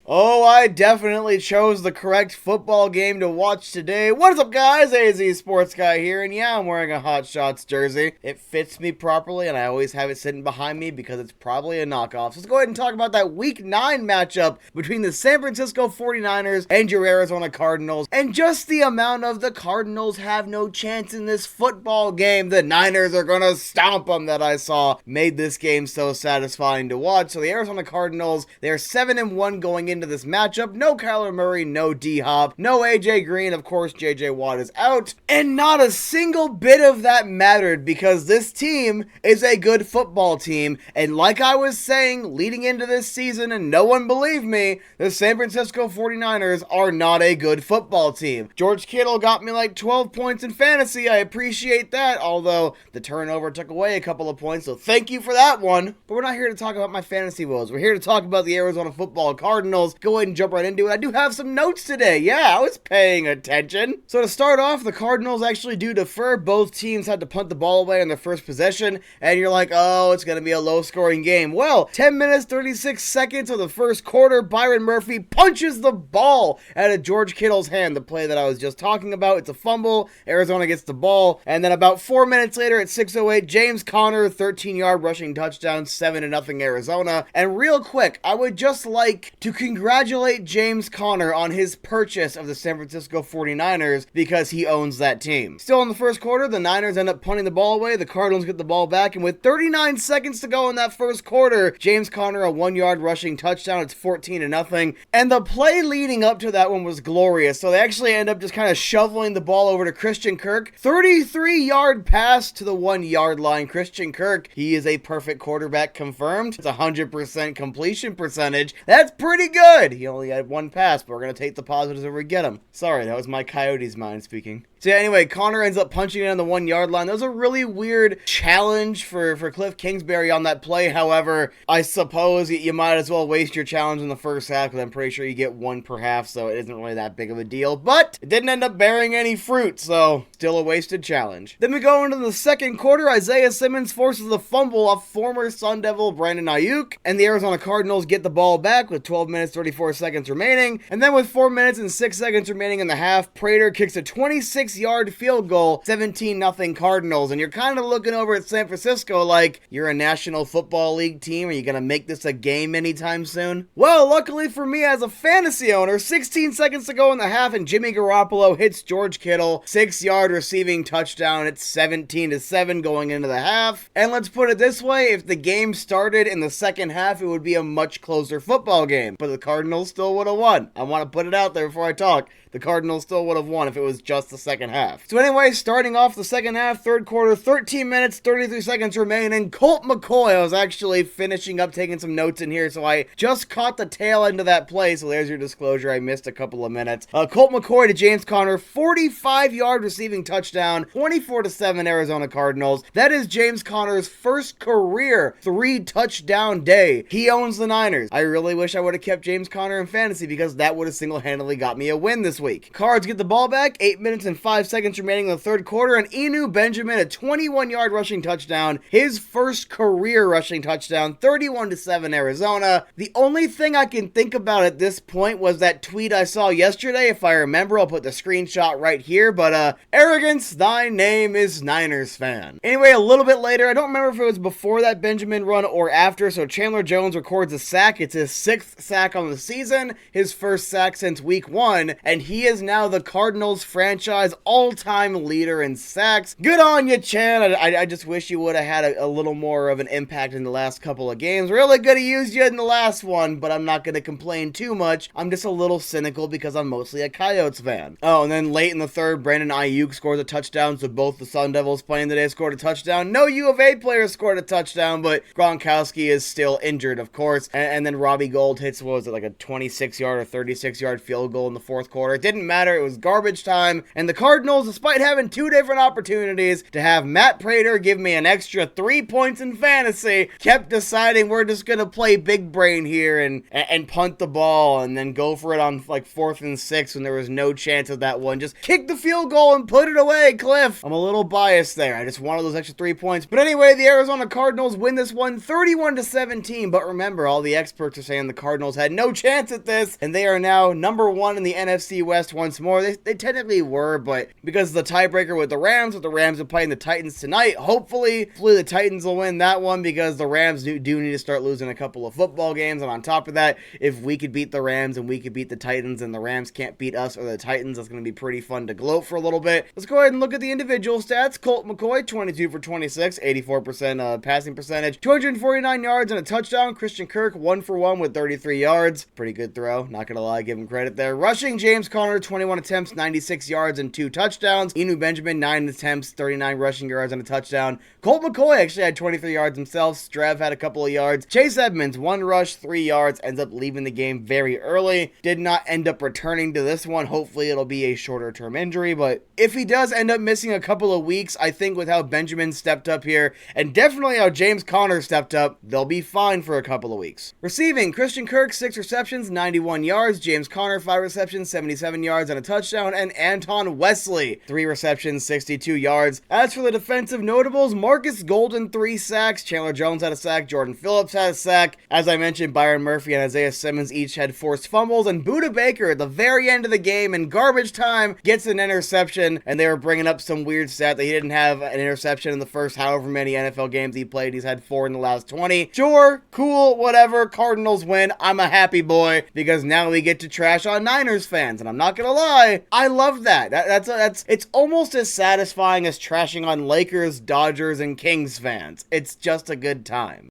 Oh, I definitely chose the correct football game to watch today. What is up, guys? AZ Sports Guy here, and yeah, I'm wearing a Hot Shots jersey. It fits me properly, and I always have it sitting behind me because it's probably a knockoff. So let's go ahead and talk about that Week 9 matchup between the San Francisco 49ers and your Arizona Cardinals, and just the amount of the Cardinals have no chance in this football game. The Niners are gonna stomp them that I saw made this game so satisfying to watch. So the Arizona Cardinals, they're 7-1 going into this matchup. No Kyler Murray, no D-Hop, no AJ Green. Of course, JJ Watt is out. And not a single bit of that mattered because this team is a good football team. And like I was saying leading into this season, and no one believed me, the San Francisco 49ers are not a good football team. George Kittle got me like 12 points in fantasy. I appreciate that, although the turnover took away a couple of points, so thank you for that one. But we're not here to talk about my fantasy woes. We're here to talk about the Arizona football Cardinals. Go ahead and jump right into it. I do have some notes today. Yeah, I was paying attention. So to start off, the Cardinals actually do defer. Both teams had to punt the ball away on their first possession, and you're like, oh, it's going to be a low-scoring game. Well, 10 minutes, 36 seconds of the first quarter, Byron Murphy punches the ball out of George Kittle's hand, the play that I was just talking about. It's a fumble. Arizona gets the ball, and then about 4 minutes later at 6:08, James Conner, 13-yard rushing touchdown, 7-0 Arizona. And real quick, I would just like to congratulate James Conner on his purchase of the San Francisco 49ers because he owns that team. Still in the first quarter, the Niners end up punting the ball away, the Cardinals get the ball back, and with 39 seconds to go in that first quarter, James Conner a 1-yard rushing touchdown. It's 14-0, and the play leading up to that one was glorious. So they actually end up just kind of shoveling the ball over to Christian Kirk. 33-yard pass to the 1-yard line. Christian Kirk, he is a perfect quarterback confirmed. It's 100% completion percentage. That's pretty good. He only had one pass, but we're going to take the positives where we get them. Sorry, that was my Coyotes mind speaking. So yeah, anyway, Conner ends up punching it on the 1-yard line. That was a really weird challenge for Cliff Kingsbury on that play. However, I suppose you might as well waste your challenge in the first half because I'm pretty sure you get one per half, so it isn't really that big of a deal. But it didn't end up bearing any fruit, so still a wasted challenge. Then we go into the second quarter. Isaiah Simmons forces a fumble off former Sun Devil Brandon Ayuk, and the Arizona Cardinals get the ball back with 12 minutes 34 seconds remaining. And then with 4 minutes and 6 seconds remaining in the half, Prater kicks a 26-yard field goal, 17-0 Cardinals. And you're kind of looking over at San Francisco like, you're a National Football League team. Are you going to make this a game anytime soon? Well, luckily for me as a fantasy owner, 16 seconds to go in the half, and Jimmy Garoppolo hits George Kittle, 6-yard receiving touchdown. It's 17-7 going into the half. And let's put it this way, if the game started in the second half, it would be a much closer football game. But the Cardinals still would have won. I want to put it out there before I talk. The Cardinals still would have won if it was just the second half. So anyway, starting off the second half, third quarter, 13 minutes, 33 seconds remaining. Colt McCoy, I was actually finishing up taking some notes in here, so I just caught the tail end of that play, so there's your disclosure. I missed a couple of minutes. Colt McCoy to James Conner, 45-yard receiving touchdown, 24-7 Arizona Cardinals. That is James Conner's first career 3-touchdown day. He owns the Niners. I really wish I would have kept James Conner in fantasy because that would have single-handedly got me a win this week. Cards get the ball back, 8 minutes and 5 seconds remaining in the third quarter, and Inu Benjamin, a 21-yard rushing touchdown, his first career rushing touchdown, 31-7 Arizona. The only thing I can think about at this point was that tweet I saw yesterday. If I remember, I'll put the screenshot right here, but arrogance, thy name is Niners fan. Anyway, a little bit later, I don't remember if it was before that Benjamin run or after, so Chandler Jones records a sack. It's his 6th sack on the season, his first sack since week 1, and he is now the Cardinals franchise all-time leader in sacks. Good on you, Chan. I just wish you would have had a little more of an impact in the last couple of games. Really could have used you in the last one, but I'm not going to complain too much. I'm just a little cynical because I'm mostly a Coyotes fan. Oh, and then late in the third, Brandon Ayuk scores a touchdown, so both the Sun Devils playing today scored a touchdown. No U of A player scored a touchdown, but Gronkowski is still injured, of course. And then Robbie Gould hits, what was it, like a 26-yard or 36-yard field goal in the fourth quarter. It didn't matter. It was garbage time. And the Cardinals, despite having 2 different opportunities to have Matt Prater give me an extra 3 points in fantasy, kept deciding we're just going to play big brain here and punt the ball and then go for it on like 4th and 6 when there was no chance of that one. Just kick the field goal and put it away, Cliff. I'm a little biased there. I just wanted those extra 3 points. But anyway, the Arizona Cardinals win this one 31-17. But remember, all the experts are saying the Cardinals had no chance at this, and they are now number 1 in the NFC West once more. They technically were, but because of the tiebreaker with the Rams are playing the Titans tonight, hopefully the Titans will win that one because the Rams do need to start losing a couple of football games. And on top of that, if we could beat the Rams and we could beat the Titans and the Rams can't beat us or the Titans, that's going to be pretty fun to gloat for a little bit. Let's go ahead and look at the individual stats. Colt McCoy, 22 for 26, 84% passing percentage, 249 yards and a touchdown. Christian Kirk, 1 for 1 with 33 yards. Pretty good throw. Not going to lie, give him credit there. Rushing, James Conner, 21 attempts, 96 yards and 2 touchdowns. Inu Benjamin, 9 attempts, 39 rushing yards and a touchdown. Colt McCoy actually had 23 yards himself. Strev had a couple of yards. Chase Edmonds, 1 rush, 3 yards, ends up leaving the game very early. Did not end up returning to this one. Hopefully it'll be a shorter term injury, but if he does end up missing a couple of weeks, I think with how Benjamin stepped up here, and definitely how James Conner stepped up, they'll be fine for a couple of weeks. Receiving, Christian Kirk, 6 receptions, 91 yards. James Conner, 5 receptions, 77 yards and a touchdown. And Anton West Wesley, 3 receptions, 62 yards. As for the defensive notables, Marcus Golden, 3 sacks. Chandler Jones had a sack. Jordan Phillips had a sack. As I mentioned, Byron Murphy and Isaiah Simmons each had forced fumbles, and Budda Baker at the very end of the game in garbage time gets an interception, and they were bringing up some weird stat that he didn't have an interception in the first however many NFL games he played. He's had 4 in the last 20. Sure, cool, whatever. Cardinals win. I'm a happy boy because now we get to trash on Niners fans, and I'm not gonna lie, I love that. It's almost as satisfying as trashing on Lakers, Dodgers, and Kings fans. It's just a good time.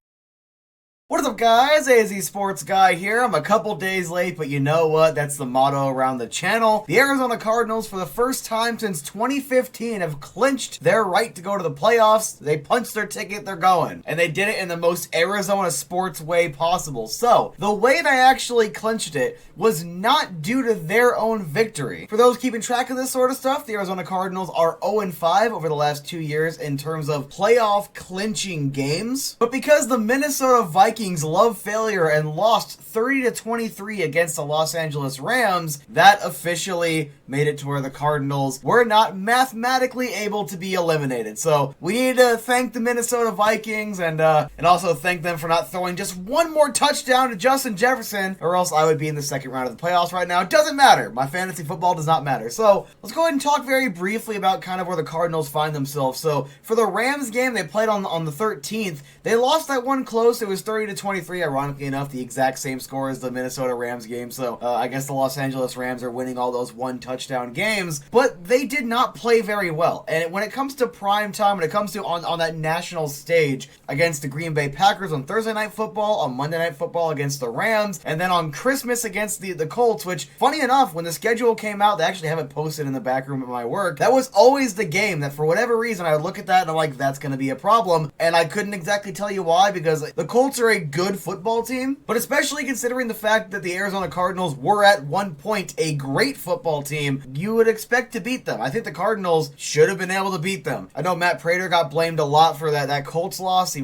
What is up, guys? AZ Sports Guy here. I'm a couple days late, but you know what? That's the motto around the channel. The Arizona Cardinals, for the first time since 2015, have clinched their right to go to the playoffs. They punched their ticket, they're going. And they did it in the most Arizona sports way possible. So, the way they actually clinched it was not due to their own victory. For those keeping track of this sort of stuff, the Arizona Cardinals are 0-5 over the last 2 years in terms of playoff clinching games. But because the Minnesota Vikings love failure and lost 30-23 against the Los Angeles Rams, that officially made it to where the Cardinals were not mathematically able to be eliminated. So we need to thank the Minnesota Vikings and also thank them for not throwing just one more touchdown to Justin Jefferson, or else I would be in the second round of the playoffs right now. It doesn't matter. My fantasy football does not matter. So let's go ahead and talk very briefly about kind of where the Cardinals find themselves. So for the Rams game, they played on the 13th. They lost that one close. It was 30-23, ironically enough, the exact same score as the Minnesota Rams game. So I guess the Los Angeles Rams are winning all those one touchdown games, but they did not play very well. And when it comes to prime time, when it comes to on that national stage against the Green Bay Packers on Thursday Night Football, on Monday Night Football against the Rams, and then on Christmas against the Colts, which, funny enough, when the schedule came out, they actually have it posted in the back room at my work. That was always the game that, for whatever reason, I would look at that and I'm like, that's going to be a problem. And I couldn't exactly tell you why, because the Colts are a good football team, but especially considering the fact that the Arizona Cardinals were at one point a great football team, you would expect to beat them. I think the Cardinals should have been able to beat them. I know Matt Prater got blamed a lot for that Colts loss,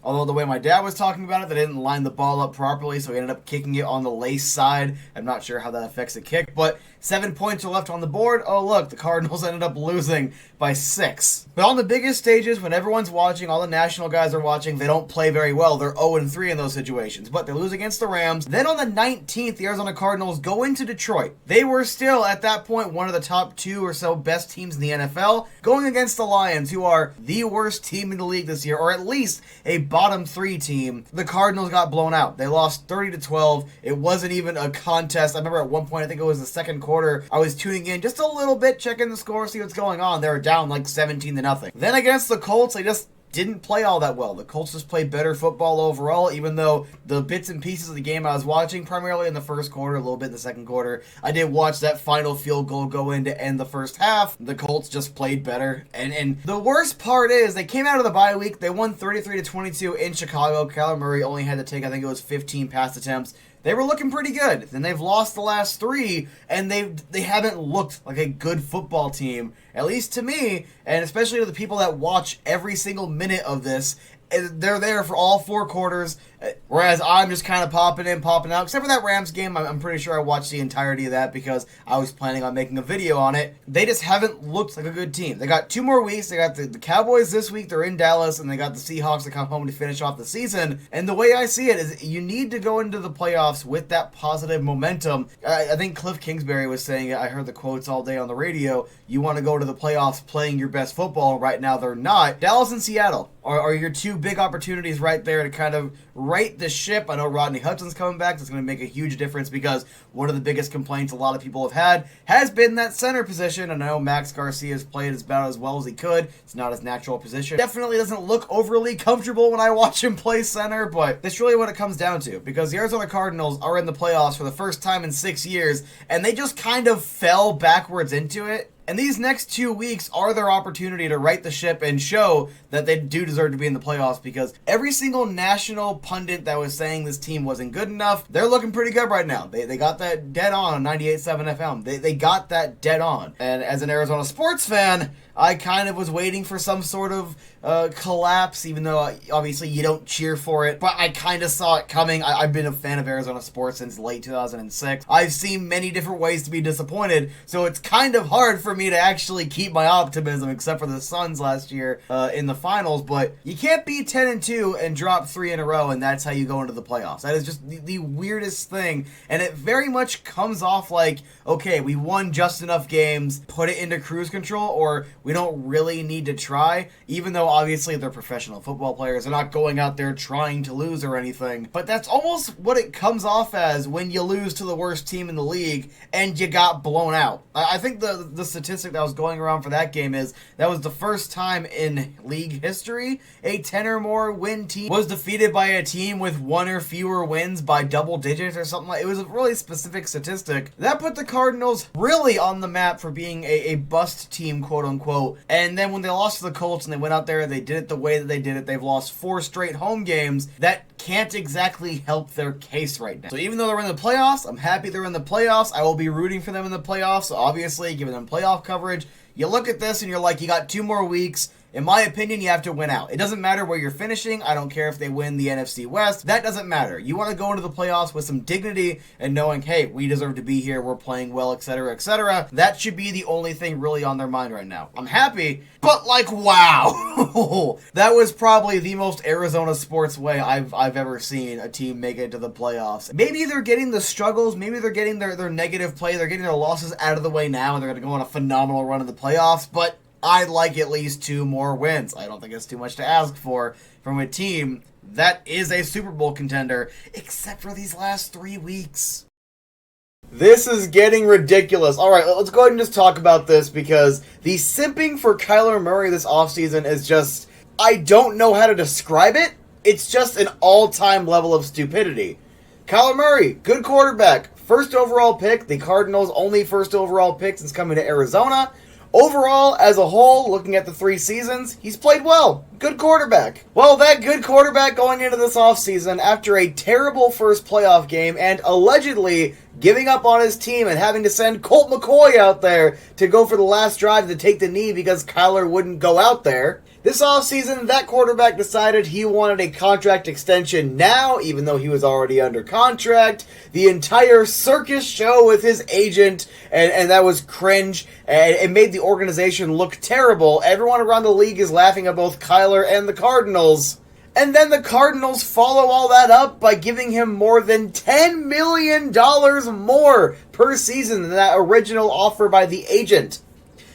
although the way my dad was talking about it, they didn't line the ball up properly, so he ended up kicking it on the lace side. I'm not sure how that affects a kick, but 7 points are left on the board. Oh, look, the Cardinals ended up losing by 6. But on the biggest stages, when everyone's watching, all the national guys are watching, they don't play very well. They're 0-3 in those situations, but they lose against the Rams. Then on the 19th, the Arizona Cardinals go into Detroit. They were still, at that point, one of the top 2 or so best teams in the NFL, going against the Lions, who are the worst team in the league this year, or at least a bottom 3 team. The Cardinals got blown out. They lost 30-12. It wasn't even a contest. I remember at one point, I think it was the second quarter, I was tuning in just a little bit, checking the score, see what's going on. They were down like 17-0. Then against the Colts, they just didn't play all that well. The Colts just played better football overall, even though the bits and pieces of the game I was watching, primarily in the first quarter, a little bit in the second quarter, I did watch that final field goal go in to end the first half. The Colts just played better. And the worst part is, they came out of the bye week, they won 33-22 in Chicago. Kyler Murray only had to take, I think it was 15 pass attempts. They were looking pretty good. Then they've lost the last 3, and they haven't looked like a good football team, at least to me, and especially to the people that watch every single minute of this. They're there for all 4 quarters, whereas I'm just kind of popping in, popping out. Except for that Rams game, I'm pretty sure I watched the entirety of that because I was planning on making a video on it. They just haven't looked like a good team. They got 2 more weeks. They got the Cowboys this week. They're in Dallas, and they got the Seahawks to come home to finish off the season. And the way I see it is you need to go into the playoffs with that positive momentum. I think Cliff Kingsbury was saying it. I heard the quotes all day on the radio. You want to go to the playoffs playing your best football. Right now, they're not. Dallas and Seattle are your 2 big opportunities right there to kind of right the ship. I know Rodney Hudson's coming back. That's going to make a huge difference because one of the biggest complaints a lot of people have had has been that center position. And I know Max Garcia has played about as well as he could. It's not his natural position. Definitely doesn't look overly comfortable when I watch him play center, but that's really what it comes down to, because the Arizona Cardinals are in the playoffs for the first time in 6 years, and they just kind of fell backwards into it. And these next 2 weeks are their opportunity to right the ship and show that they do deserve to be in the playoffs, because every single national pundit that was saying this team wasn't good enough, they're looking pretty good right now. They got that dead on 98.7 FM. They got that dead on. And as an Arizona sports fan, I kind of was waiting for some sort of collapse, even though obviously you don't cheer for it, but I kind of saw it coming. I've been a fan of Arizona sports since late 2006. I've seen many different ways to be disappointed, so it's kind of hard for me to actually keep my optimism, except for the Suns last year in the finals. But you can't be 10-2 and drop 3 in a row, and that's how you go into the playoffs. That is just the weirdest thing, and it very much comes off like, okay, we won just enough games, put it into cruise control, or we don't really need to try, even though obviously they're professional football players. They're not going out there trying to lose or anything. But that's almost what it comes off as when you lose to the worst team in the league and you got blown out. I think the statistic that was going around for that game is that was the first time in league history a 10 or more win team was defeated by a team with 1 or fewer wins by double digits or something like. It was a really specific statistic. That put the Cardinals really on the map for being a bust team, quote unquote. And then when they lost to the Colts and they went out there, they did it the way that they did it. They've lost 4 straight home games. That can't exactly help their case right now. So even though they're in the playoffs, I'm happy they're in the playoffs. I will be rooting for them in the playoffs. So obviously, giving them playoff coverage. You look at this and you're like, you got 2 more weeks. In my opinion, you have to win out. It doesn't matter where you're finishing. I don't care if they win the NFC West. That doesn't matter. You want to go into the playoffs with some dignity and knowing, hey, we deserve to be here. We're playing well, etc., etc. That should be the only thing really on their mind right now. I'm happy, but like, wow. That was probably the most Arizona sports way I've ever seen a team make it to the playoffs. Maybe they're getting the struggles. Maybe they're getting their negative play. They're getting their losses out of the way now, and they're going to go on a phenomenal run in the playoffs, but I'd like at least 2 more wins. I don't think it's too much to ask for from a team that is a Super Bowl contender, except for these last 3 weeks. This is getting ridiculous. All right, let's go ahead and just talk about this, because the simping for Kyler Murray this offseason is just, I don't know how to describe it. It's just an all-time level of stupidity. Kyler Murray, good quarterback, first overall pick, the Cardinals' only first overall pick since coming to Arizona. Overall, as a whole, looking at the 3 seasons, he's played well. Good quarterback. Well, that good quarterback going into this offseason after a terrible first playoff game and allegedly giving up on his team and having to send Colt McCoy out there to go for the last drive to take the knee because Kyler wouldn't go out there. This offseason, that quarterback decided he wanted a contract extension now, even though he was already under contract. The entire circus show with his agent, and that was cringe, and it made the organization look terrible. Everyone around the league is laughing at both Kyler and the Cardinals. And then the Cardinals follow all that up by giving him more than $10 million more per season than that original offer by the agent.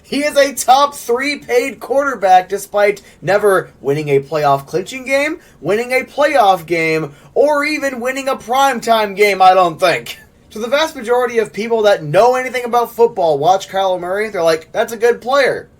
He is a top 3 paid quarterback despite never winning a playoff clinching game, winning a playoff game, or even winning a primetime game, I don't think. So the vast majority of people that know anything about football watch Kyler Murray, they're like, that's a good player.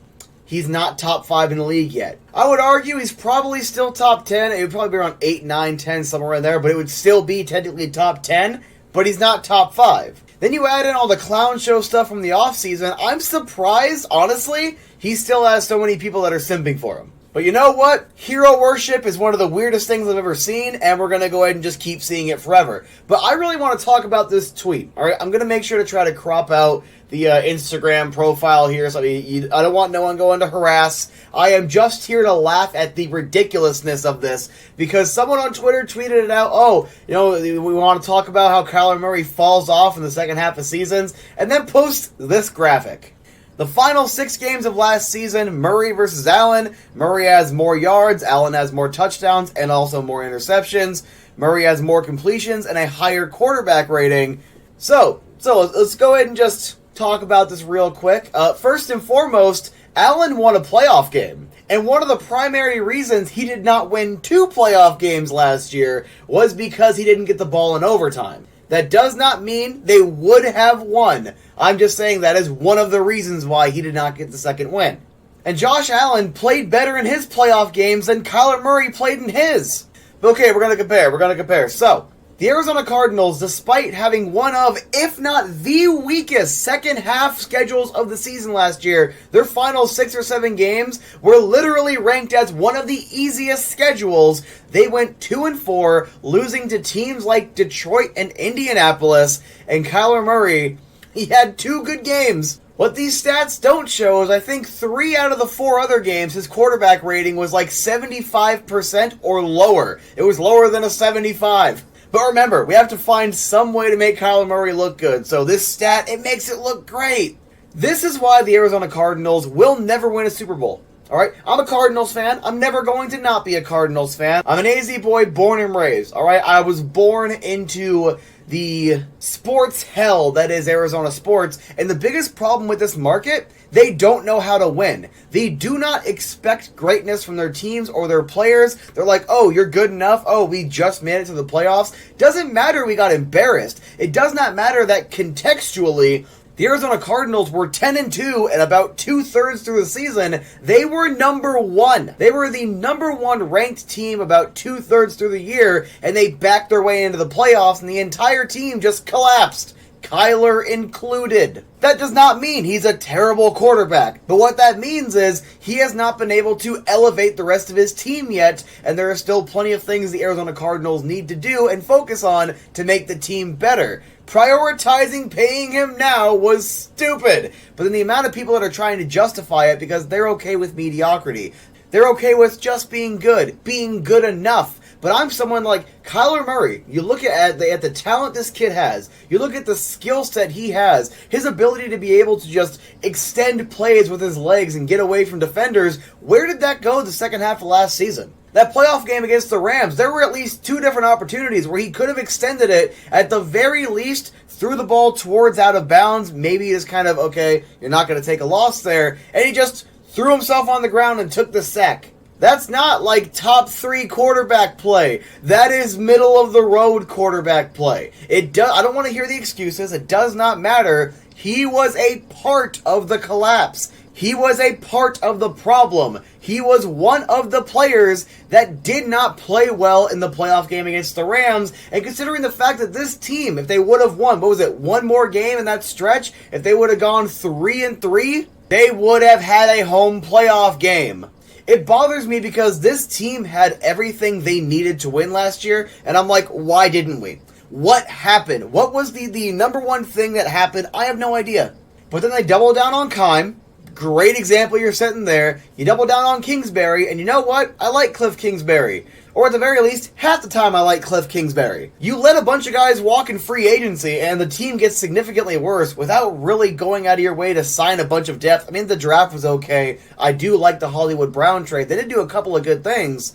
He's not top 5 in the league yet. I would argue he's probably still top 10. It would probably be around 8, 9, 10, somewhere in there, but it would still be technically top 10, but he's not top 5. Then you add in all the clown show stuff from the offseason. I'm surprised, honestly, he still has so many people that are simping for him. But you know what? Hero worship is one of the weirdest things I've ever seen, and we're going to go ahead and just keep seeing it forever. But I really want to talk about this tweet. All right, I'm going to make sure to try to crop out the Instagram profile here, so I don't want no one going to harass. I am just here to laugh at the ridiculousness of this, because someone on Twitter tweeted it out, oh, you know, we want to talk about how Kyler Murray falls off in the second half of seasons, and then post this graphic. The final 6 games of last season, Murray versus Allen. Murray has more yards, Allen has more touchdowns, and also more interceptions. Murray has more completions and a higher quarterback rating. So let's go ahead and just talk about this real quick. First and foremost, Allen won a playoff game. And one of the primary reasons he did not win 2 playoff games last year was because he didn't get the ball in overtime. That does not mean they would have won. I'm just saying that is one of the reasons why he did not get the second win. And Josh Allen played better in his playoff games than Kyler Murray played in his. Okay, we're going to compare. So, The Arizona Cardinals, despite having one of, if not the weakest second half schedules of the season last year, their final 6 or 7 games were literally ranked as one of the easiest schedules. They went 2-4, losing to teams like Detroit and Indianapolis, and Kyler Murray, he had 2 good games. What these stats don't show is I think 3 out of the 4 other games, his quarterback rating was like 75% or lower. It was lower than a 75. But remember, we have to find some way to make Kyler Murray look good, so this stat, it makes it look great. This is why the Arizona Cardinals will never win a Super Bowl. Alright, I'm a Cardinals fan. I'm never going to not be a Cardinals fan. I'm an AZ boy born and raised. Alright, I was born into the sports hell that is Arizona sports, and the biggest problem with this market, they don't know how to win. They do not expect greatness from their teams or their players. They're like, oh, you're good enough. Oh, we just made it to the playoffs. Doesn't matter we got embarrassed. It does not matter that contextually, the Arizona Cardinals were 10-2, and about 2/3 through the season, they were number 1. They were the number 1 ranked team about 2/3 through the year, and they backed their way into the playoffs, and the entire team just collapsed. Kyler included. That does not mean he's a terrible quarterback, but what that means is he has not been able to elevate the rest of his team yet, and there are still plenty of things the Arizona Cardinals need to do and focus on to make the team better. Prioritizing paying him now was stupid, but then the amount of people that are trying to justify it because they're okay with mediocrity. They're okay with just being good enough. But I'm someone like Kyler Murray. You look at the talent this kid has. You look at the skill set he has. His ability to be able to just extend plays with his legs and get away from defenders. Where did that go the second half of last season? That playoff game against the Rams, there were at least 2 different opportunities where he could have extended it, at the very least, threw the ball towards out of bounds. Maybe it's kind of, okay, you're not going to take a loss there. And he just threw himself on the ground and took the sack. That's not like top 3 quarterback play. That is middle of the road quarterback play. I don't want to hear the excuses. It does not matter. He was a part of the collapse. He was a part of the problem. He was one of the players that did not play well in the playoff game against the Rams. And considering the fact that this team, if they would have won, one more game in that stretch? If they would have gone 3-3, they would have had a home playoff game. It bothers me because this team had everything they needed to win last year, and I'm like, why didn't we? What happened? What was the number one thing that happened? I have no idea. But then they double down on Kime. Great example you're setting there. You double down on Kingsbury, and you know what? I like Cliff Kingsbury. Or at the very least, half the time I like Cliff Kingsbury. You let a bunch of guys walk in free agency, and the team gets significantly worse without really going out of your way to sign a bunch of depth. I mean, the draft was okay. I do like the Hollywood Brown trade. They did do a couple of good things.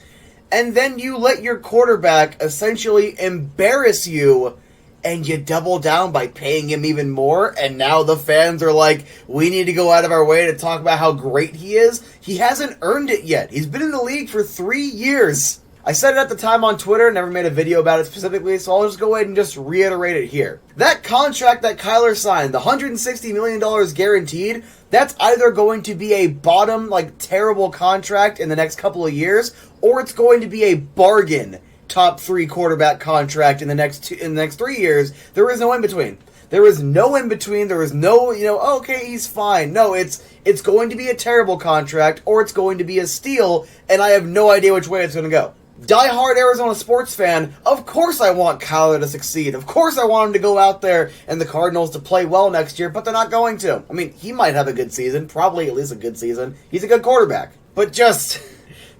And then you let your quarterback essentially embarrass you, and you double down by paying him even more, and now the fans are like, we need to go out of our way to talk about how great he is. He hasn't earned it yet. He's been in the league for 3 years. I said it at the time on Twitter, never made a video about it specifically, so I'll just go ahead and just reiterate it here. That contract that Kyler signed, the $160 million guaranteed, that's either going to be a bottom, terrible contract in the next couple of years, or it's going to be a bargain top 3 quarterback contract in the next 3 years. There is no in between. There is no in between. There is no, okay, he's fine. No, it's going to be a terrible contract, or it's going to be a steal, and I have no idea which way it's going to go. Die-hard Arizona sports fan, of course I want Kyler to succeed. Of course I want him to go out there and the Cardinals to play well next year, but they're not going to. I mean, he might have a good season, probably at least a good season. He's a good quarterback. But just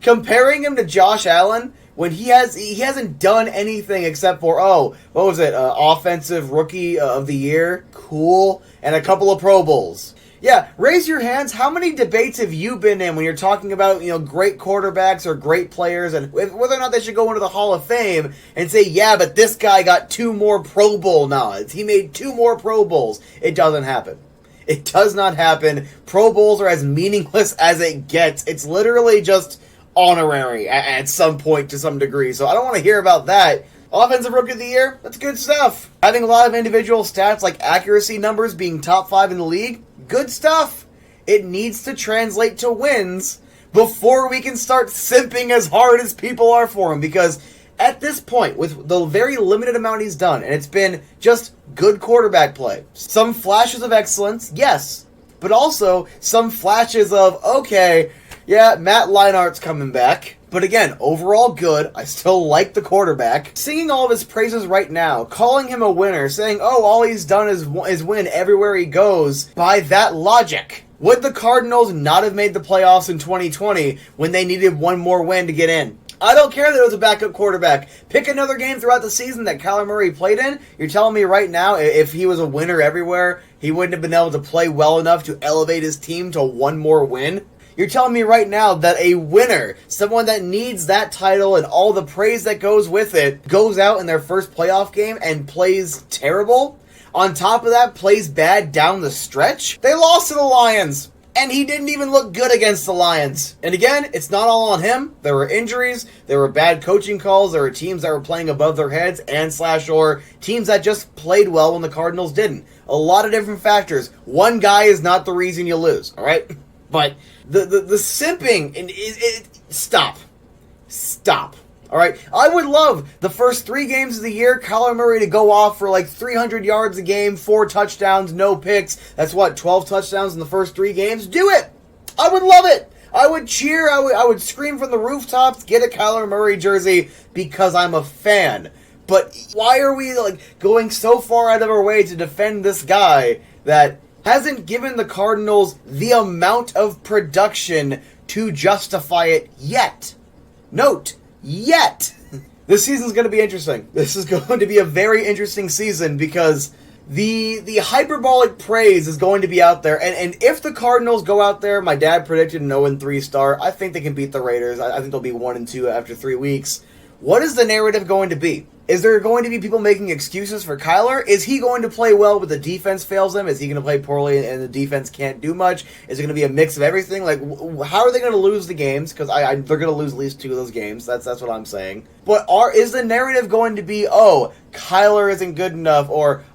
comparing him to Josh Allen, when he hasn't done anything except for, offensive rookie of the year, cool, and a couple of Pro Bowls. Yeah, raise your hands. How many debates have you been in when you're talking about, great quarterbacks or great players and whether or not they should go into the Hall of Fame and say, yeah, but this guy got 2 more Pro Bowl nods. He made 2 more Pro Bowls. It doesn't happen. It does not happen. Pro Bowls are as meaningless as it gets. It's literally just honorary at some point to some degree. So I don't want to hear about that. Offensive Rookie of the Year, that's good stuff. Having a lot of individual stats like accuracy numbers being top 5 in the league, good stuff. It needs to translate to wins before we can start simping as hard as people are for him, because At this point, with the very limited amount he's done, and it's been just good quarterback play. Some flashes of excellence, yes, but also some flashes of, okay, yeah, Matt Leinart's coming back. But again, overall good. I still like the quarterback. Singing all of his praises right now, calling him a winner, saying, oh, all he's done is win everywhere he goes. By that logic, would the Cardinals not have made the playoffs in 2020 when they needed one more win to get in? I don't care that it was a backup quarterback. Pick another game throughout the season that Kyler Murray played in. You're telling me right now, if he was a winner everywhere, he wouldn't have been able to play well enough to elevate his team to one more win? You're telling me right now that a winner, someone that needs that title and all the praise that goes with it, goes out in their first playoff game and plays terrible? On top of that, plays bad down the stretch? They lost to the Lions, and he didn't even look good against the Lions. And again, it's not all on him. There were injuries, there were bad coaching calls, there were teams that were playing above their heads, or teams that just played well when the Cardinals didn't. A lot of different factors. One guy is not the reason you lose, alright? But the simping, stop. Alright, I would love the first 3 games of the year, Kyler Murray to go off for like 300 yards a game, 4 touchdowns, no picks. That's what, 12 touchdowns in the first 3 games? Do it! I would love it! I would cheer, I would scream from the rooftops, get a Kyler Murray jersey, because I'm a fan. But why are we like going so far out of our way to defend this guy that hasn't given the Cardinals the amount of production to justify it yet? Note, yet. This season's going to be interesting. This is going to be a very interesting season because the hyperbolic praise is going to be out there. And if the Cardinals go out there, my dad predicted an 0-3 start. I think they can beat the Raiders. I think they'll be 1-2 after 3 weeks. What is the narrative going to be? Is there going to be people making excuses for Kyler? Is he going to play well but the defense fails him? Is he going to play poorly and the defense can't do much? Is it going to be a mix of everything? Like, how are they going to lose the games? Because they're going to lose at least 2 of those games. That's what I'm saying. But is the narrative going to be, oh, Kyler isn't good enough, or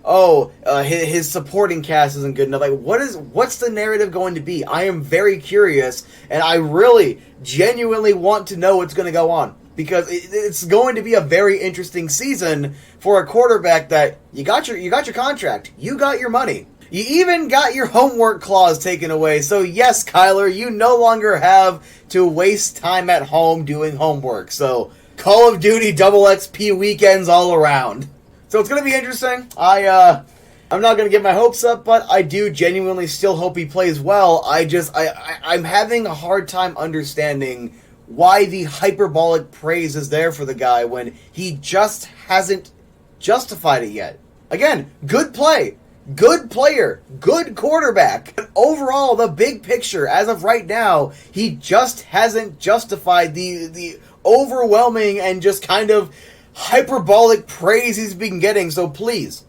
his supporting cast isn't good enough? Like, what's the narrative going to be? I am very curious, and I really genuinely want to know what's going to go on. Because it's going to be a very interesting season for a quarterback that you got your contract, you got your money, you even got your homework clause taken away. So yes, Kyler, you no longer have to waste time at home doing homework. So Call of Duty double XP weekends all around. So it's going to be interesting. I'm not going to get my hopes up, but I do genuinely still hope he plays well. I'm having a hard time understanding why the hyperbolic praise is there for the guy when he just hasn't justified it yet. Again, good play, good player, good quarterback. But overall, the big picture, as of right now, he just hasn't justified the overwhelming and just kind of hyperbolic praise he's been getting. So please,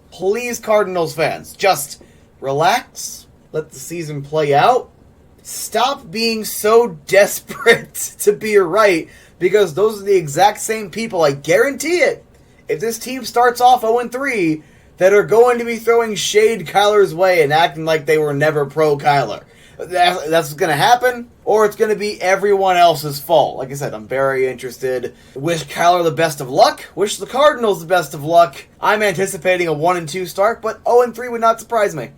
Cardinals fans, just relax, let the season play out. Stop being so desperate to be right, because those are the exact same people, I guarantee it, if this team starts off 0-3, that are going to be throwing shade Kyler's way and acting like they were never pro-Kyler. That's what's going to happen, or it's going to be everyone else's fault. Like I said, I'm very interested. Wish Kyler the best of luck. Wish the Cardinals the best of luck. I'm anticipating a 1-2 start, but 0-3 would not surprise me.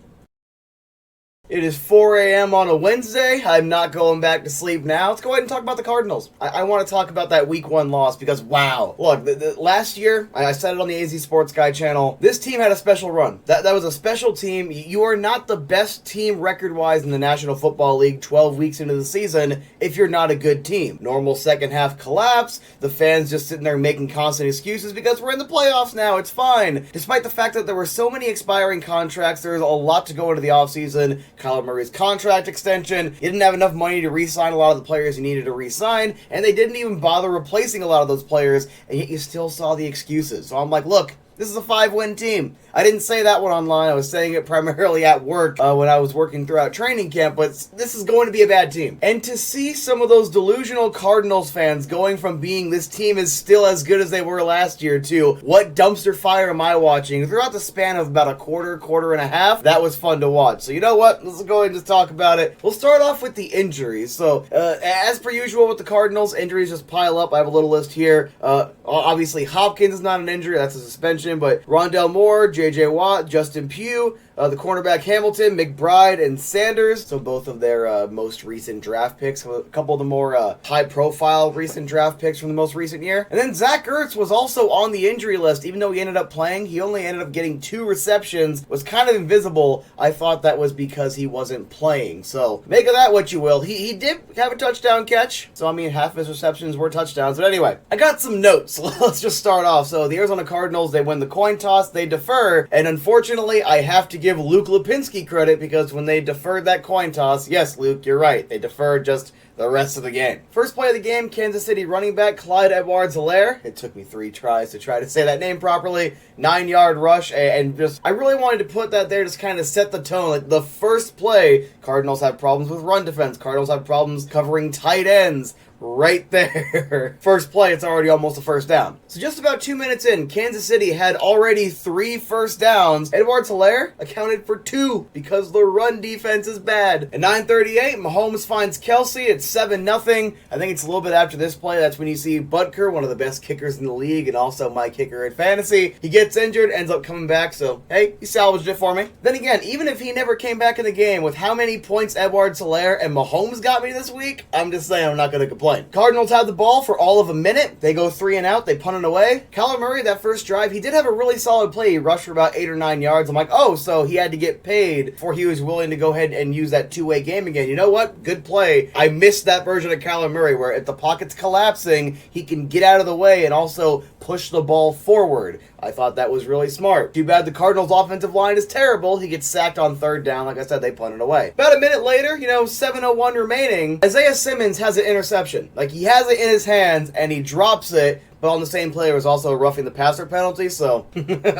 It is 4 a.m. on a Wednesday. I'm not going back to sleep now. Let's go ahead and talk about the Cardinals. I want to talk about that Week 1 loss because, wow. Look, last year, I said it on the AZ Sports Guy channel, this team had a special run. That was a special team. You are not the best team record-wise in the National Football League 12 weeks into the season if you're not a good team. Normal second-half collapse, the fans just sitting there making constant excuses because we're in the playoffs now, it's fine. Despite the fact that there were so many expiring contracts, there was a lot to go into the offseason. Kyler Murray's contract extension. He didn't have enough money to re-sign a lot of the players he needed to re-sign, and they didn't even bother replacing a lot of those players, and yet you still saw the excuses. So I'm like, look, This is a 5-win team. I didn't say that one online. I was saying it primarily at work when I was working throughout training camp, but this is going to be a bad team. And to see some of those delusional Cardinals fans going from being this team is still as good as they were last year to what dumpster fire am I watching throughout the span of about a quarter and a half, that was fun to watch. So you know what? Let's go ahead and just talk about it. We'll start off with the injuries. So as per usual with the Cardinals, injuries just pile up. I have a little list here. Obviously Hopkins is not an injury, that's a suspension, but Rondell Moore, J.J. Watt, Justin Pugh, the cornerback Hamilton, McBride, and Sanders, so both of their most recent draft picks, a couple of the more high-profile recent draft picks from the most recent year. And then Zach Ertz was also on the injury list, even though he ended up playing. He only ended up getting 2 receptions, was kind of invisible. I thought that was because he wasn't playing, so make of that what you will. He did have a touchdown catch, so I mean half of his receptions were touchdowns, but anyway, I got some notes. Let's just start off. So the Arizona Cardinals, they win the coin toss, they defer, and unfortunately I have to give Luke Lipinski credit because when they deferred that coin toss, yes, Luke, you're right, they deferred just the rest of the game. First play of the game, Kansas City running back Clyde Edwards-Helaire. It took me 3 tries to try to say that name properly. 9-yard rush, and just, I really wanted to put that there, just kind of set the tone. Like the first play, Cardinals have problems with run defense. Cardinals have problems covering tight ends. Right there. First play, it's already almost a first down. So just about 2 minutes in, Kansas City had already 3 first downs. Edwards-Helaire accounted for 2 because the run defense is bad. At 9:38, Mahomes finds Kelsey. It's 7-0. I think it's a little bit after this play. That's when you see Budda, one of the best kickers in the league and also my kicker in fantasy. He gets injured, ends up coming back, so hey, he salvaged it for me. Then again, even if he never came back in the game, with how many points Edwards-Helaire and Mahomes got me this week, I'm just saying I'm not going to complain. Cardinals had the ball for all of a minute. They go 3 and out. They punt it away. Kyler Murray, that first drive, he did have a really solid play. He rushed for about 8 or 9 yards. I'm like, oh, so he had to get paid before he was willing to go ahead and use that 2-way game again. You know what? Good play. I missed that version of Kyler Murray where if the pocket's collapsing, he can get out of the way and also push the ball forward. I thought that was really smart. Too bad the Cardinals' offensive line is terrible. He gets sacked on 3rd down. Like I said, they punted away. About a minute later, 7:01 remaining, Isaiah Simmons has an interception. Like, he has it in his hands, and he drops it, but on the same play, it was also a roughing the passer penalty, so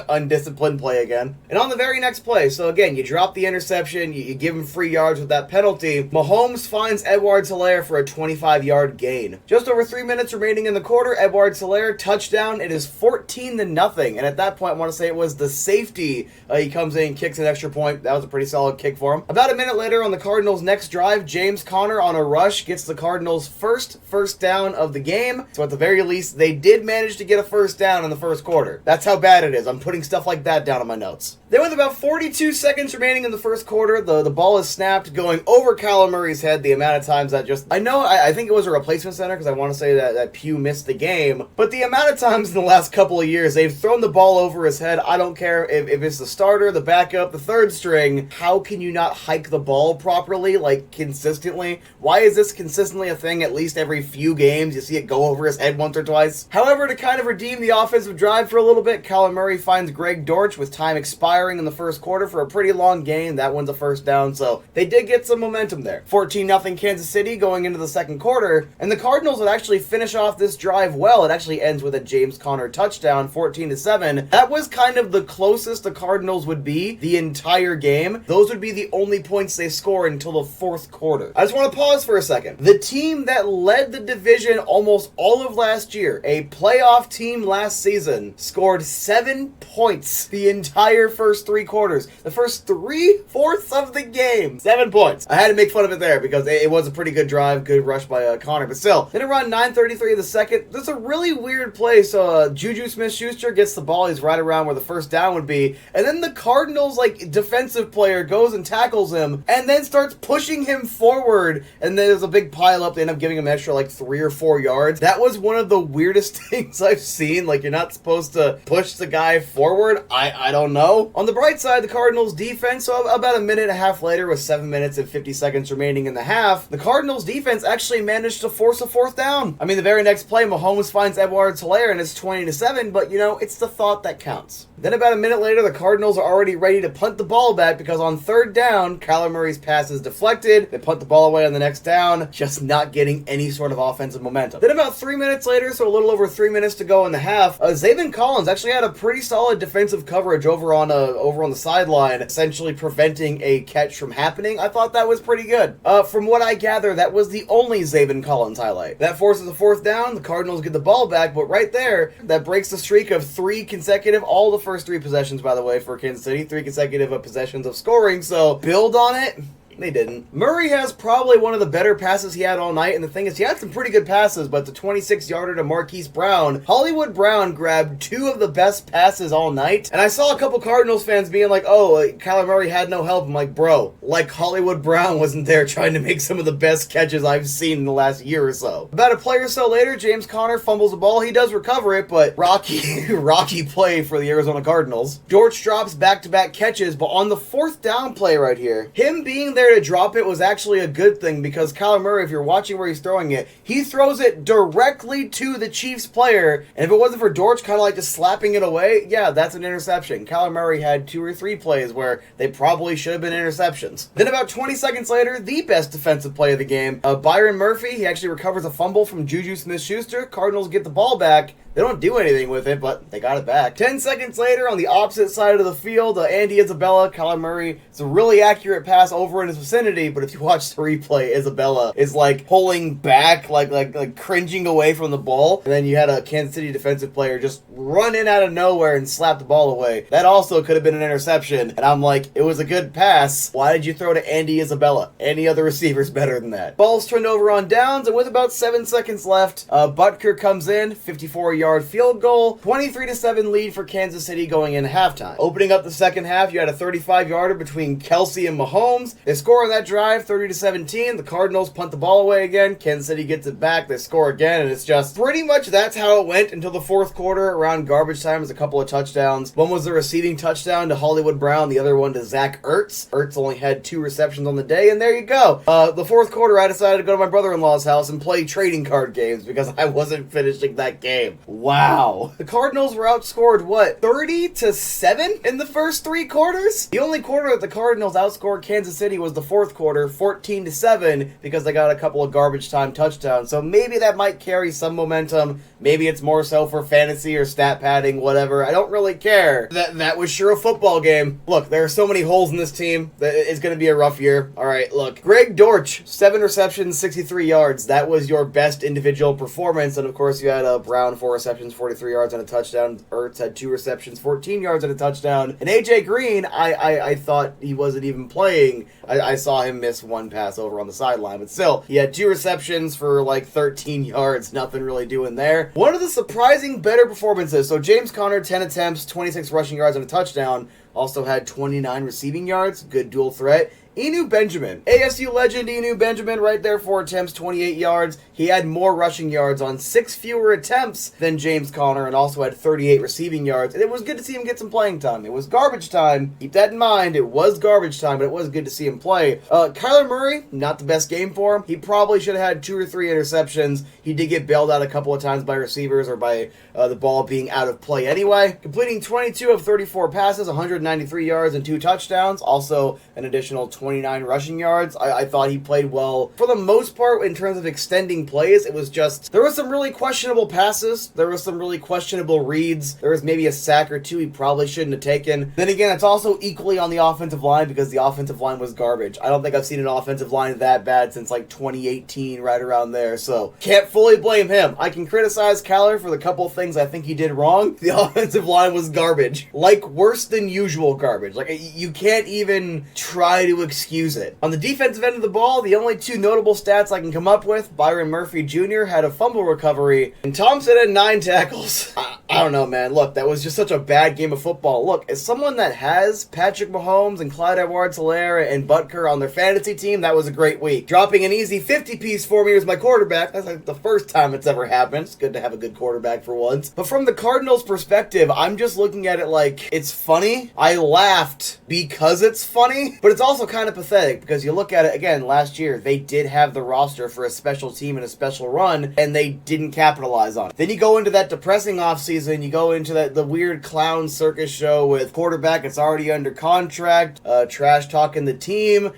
undisciplined play again. And on the very next play, so again, you drop the interception, you give him free yards with that penalty. Mahomes finds Edwards-Helaire for a 25-yard gain. Just over 3 minutes remaining in the quarter, Edwards-Helaire, touchdown. It is 14-0, and at that point, I want to say it was the safety. He comes in, kicks an extra point. That was a pretty solid kick for him. About a minute later on the Cardinals' next drive, James Conner on a rush gets the Cardinals' first down of the game. So at the very least, they did manage to get a first down in the first quarter. That's how bad it is. I'm putting stuff like that down on my notes. Then with about 42 seconds remaining in the first quarter, the ball is snapped, going over Kyler Murray's head. The amount of times that just... I think it was a replacement center because I want to say that Pugh missed the game. But the amount of times in the last couple of years they've thrown the ball over his head, I don't care if it's the starter, the backup, the 3rd string. How can you not hike the ball properly, like consistently? Why is this consistently a thing at least every few games? You see it go over his head once or twice? However, to kind of redeem the offensive drive for a little bit, Kyler Murray finds Greg Dortch with time expiring in the first quarter for a pretty long gain. That one's a first down, so they did get some momentum there. 14-0 Kansas City going into the second quarter, and the Cardinals would actually finish off this drive well. It actually ends with a James Conner touchdown, 14-7. That was kind of the closest the Cardinals would be the entire game. Those would be the only points they score until the 4th quarter. I just want to pause for a second. The team that led the division almost all of last year, a playoff team last season, scored 7 points the entire first 3 quarters. The first 3/4 of the game. 7 points. I had to make fun of it there because it was a pretty good drive, good rush by Connor, but still. Then around 9:33 of the second, there's a really weird play. So Juju Smith-Schuster gets the ball. He's right around where the first down would be. And then the Cardinals, defensive player goes and tackles him and then starts pushing him forward. And then there's a big pile up. They end up giving him an extra 3 or 4 yards. That was one of the weirdest things I've seen. You're not supposed to push the guy forward. I don't know. On the bright side, the Cardinals defense, so about a minute and a half later with 7 minutes and 50 seconds remaining in the half, the Cardinals defense actually managed to force a 4th down. I mean, the very next play, Mahomes finds Edwards-Helaire and it's 20-7, but it's the thought that counts. Then about a minute later, the Cardinals are already ready to punt the ball back because on 3rd down, Kyler Murray's pass is deflected. They punt the ball away on the next down, just not getting any sort of offensive momentum. Then about 3 minutes later, so a little over over 3 minutes to go in the half, Zaven Collins actually had a pretty solid defensive coverage over on the sideline, essentially preventing a catch from happening. I thought that was pretty good. From what I gather, that was the only Zaven Collins highlight. That forces a 4th down. The Cardinals get the ball back, but right there, that breaks the streak of 3 consecutive, all the first 3 possessions, by the way, for Kansas City, 3 consecutive possessions of scoring, so build on it. They didn't. Murray has probably one of the better passes he had all night, and the thing is, he had some pretty good passes, but the 26-yarder to Marquise Brown, Hollywood Brown grabbed 2 of the best passes all night, and I saw a couple Cardinals fans being like, oh, Kyler Murray had no help. I'm like, bro, like Hollywood Brown wasn't there trying to make some of the best catches I've seen in the last year or so. About a play or so later, James Conner fumbles the ball. He does recover it, but rocky play for the Arizona Cardinals. George drops back-to-back catches, but on the 4th down play right here, him being there to drop it was actually a good thing, because Kyler Murray, if you're watching where he's throwing it, he throws it directly to the Chiefs player, and if it wasn't for George kind of like just slapping it away, yeah, that's an interception. Kyler Murray had 2 or 3 plays where they probably should have been interceptions. Then about 20 seconds later, the best defensive play of the game, Byron Murphy, he actually recovers a fumble from Juju Smith-Schuster. Cardinals get the ball back. They don't do anything with it, but they got it back. 10 seconds later, on the opposite side of the field, Andy Isabella, Kyler Murray, it's a really accurate pass over in his vicinity, but if you watch the replay, Isabella is like pulling back, like cringing away from the ball, and then you had a Kansas City defensive player just run in out of nowhere and slap the ball away. That also could have been an interception, and I'm like, it was a good pass. Why did you throw to Andy Isabella? Any other receiver's better than that. Ball's turned over on downs, and with about 7 seconds left, Butker comes in, 54-yard field goal, 23-7 lead for Kansas City going into halftime. Opening up the second half, you had a 35-yarder between Kelsey and Mahomes. They score on that drive, 30-17. The Cardinals punt the ball away again. Kansas City gets it back. They score again, and it's just pretty much that's how it went until the 4th quarter. Around garbage time was a couple of touchdowns. One was the receiving touchdown to Hollywood Brown, the other one to Zach Ertz. Ertz only had 2 receptions on the day, and there you go. The 4th quarter, I decided to go to my brother-in-law's house and play trading card games because I wasn't finishing that game. Wow. The Cardinals were outscored, 30-7 in the first 3 quarters? The only quarter that the Cardinals outscored Kansas City was the 4th quarter, 14-7, because they got a couple of garbage time touchdowns. So maybe that might carry some momentum. Maybe it's more so for fantasy or stat padding, whatever. I don't really care. That was sure a football game. Look, there are so many holes in this team that it's going to be a rough year. All right, look. Greg Dortch, 7 receptions, 63 yards. That was your best individual performance. And of course, you had Brown, 4 receptions, 43 yards and a touchdown. Ertz had 2 receptions, 14 yards and a touchdown. And AJ Green, I thought he wasn't even playing. I saw him miss 1 pass over on the sideline, but still, he had 2 receptions for 13 yards. Nothing really doing there. One of the surprising better performances. So James Conner, 10 attempts, 26 rushing yards and a touchdown. Also had 29 receiving yards. Good dual threat. Enu Benjamin. ASU legend Enu Benjamin right there, 4 attempts, 28 yards. He had more rushing yards on 6 fewer attempts than James Conner and also had 38 receiving yards. And it was good to see him get some playing time. It was garbage time. Keep that in mind. It was garbage time, but it was good to see him play. Kyler Murray, not the best game for him. He probably should have had 2 or 3 interceptions. He did get bailed out a couple of times by receivers or by the ball being out of play anyway. Completing 22 of 34 passes, 193 yards and 2 touchdowns. Also an additional 29 rushing yards. I thought he played well for the most part in terms of extending plays. It was just, there was some really questionable passes. There was some really questionable reads. There was maybe a sack or 2 he probably shouldn't have taken. Then again, it's also equally on the offensive line because the offensive line was garbage. I don't think I've seen an offensive line that bad since 2018, right around there. So can't fully blame him. I can criticize Kyler for the couple things I think he did wrong. The offensive line was garbage. Worse than usual garbage. You can't even try to excuse it. On the defensive end of the ball, the only 2 notable stats I can come up with, Byron Murphy Jr. had a fumble recovery, and Thompson had 9 tackles. I don't know, man. Look, that was just such a bad game of football. Look, as someone that has Patrick Mahomes and Clyde Edwards-Helaire and Butker on their fantasy team, that was a great week. Dropping an easy 50-piece for me as my quarterback, that's the first time it's ever happened. It's good to have a good quarterback for once. But from the Cardinals' perspective, I'm just looking at it it's funny. I laughed because it's funny, but it's also kind of pathetic because you look at it again, last year, they did have the roster for a special team and a special run, and they didn't capitalize on it. Then you go into that depressing offseason, you go into the weird clown circus show with quarterback that's already under contract, trash talking the team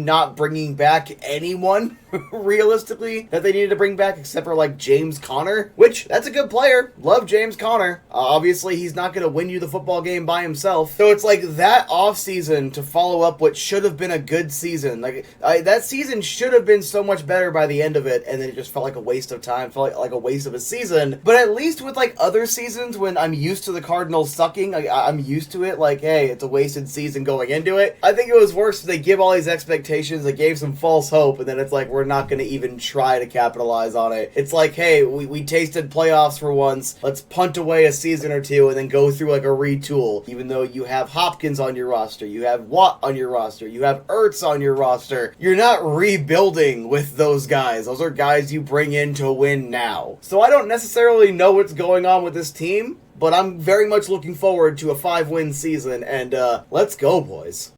not bringing back anyone. realistically, that they needed to bring back, except for like James Conner, which that's a good player. Love James Conner. Obviously, he's not going to win you the football game by himself. So it's like that offseason to follow up what should have been a good season. Like that season should have been so much better by the end of it, and then it just felt like a waste of time, felt like a waste of a season. But at least with like other seasons, when I'm used to the Cardinals sucking, I'm used to it. Like, hey, it's a wasted season going into it. I think it was worse. They give all these expectations, they gave some false hope, and then it's like we're not going to even try to capitalize on it. It's like, hey, we tasted playoffs for once. Let's punt away a season or two and then go through like a retool. Even though you have Hopkins on your roster, you have Watt on your roster, you have Ertz on your roster, you're not rebuilding with those guys. Those are guys you bring in to win now. So I don't necessarily know what's going on with this team, but I'm very much looking forward to a 5-win season, and let's go, boys.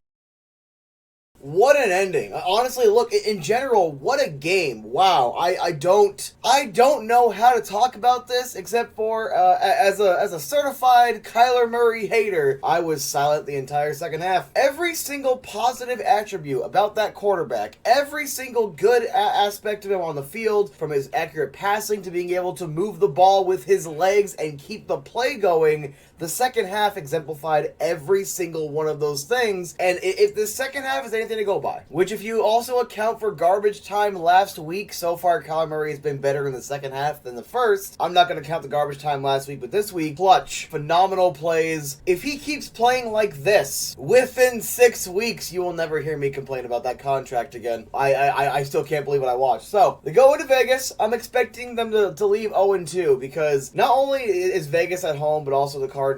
What an ending. Honestly, look, in general, what a game. Wow. I don't know how to talk about this except for as a certified Kyler Murray hater, I was silent the entire second half. Every single positive attribute about that quarterback, every single good aspect of him on the field, from his accurate passing to being able to move the ball with his legs and keep the play going, the second half exemplified every single one of those things. And if the second half is anything to go by, which if you also account for garbage time last week, so far Kyler Murray has been better in the second half than the first. I'm not going to count the garbage time last week, but this week, clutch, phenomenal plays. If he keeps playing like this, within 6 weeks, you will never hear me complain about that contract again. I still can't believe what I watched. So, they go into Vegas. I'm expecting them to leave 0-2 because not only is Vegas at home, but also the Cardinals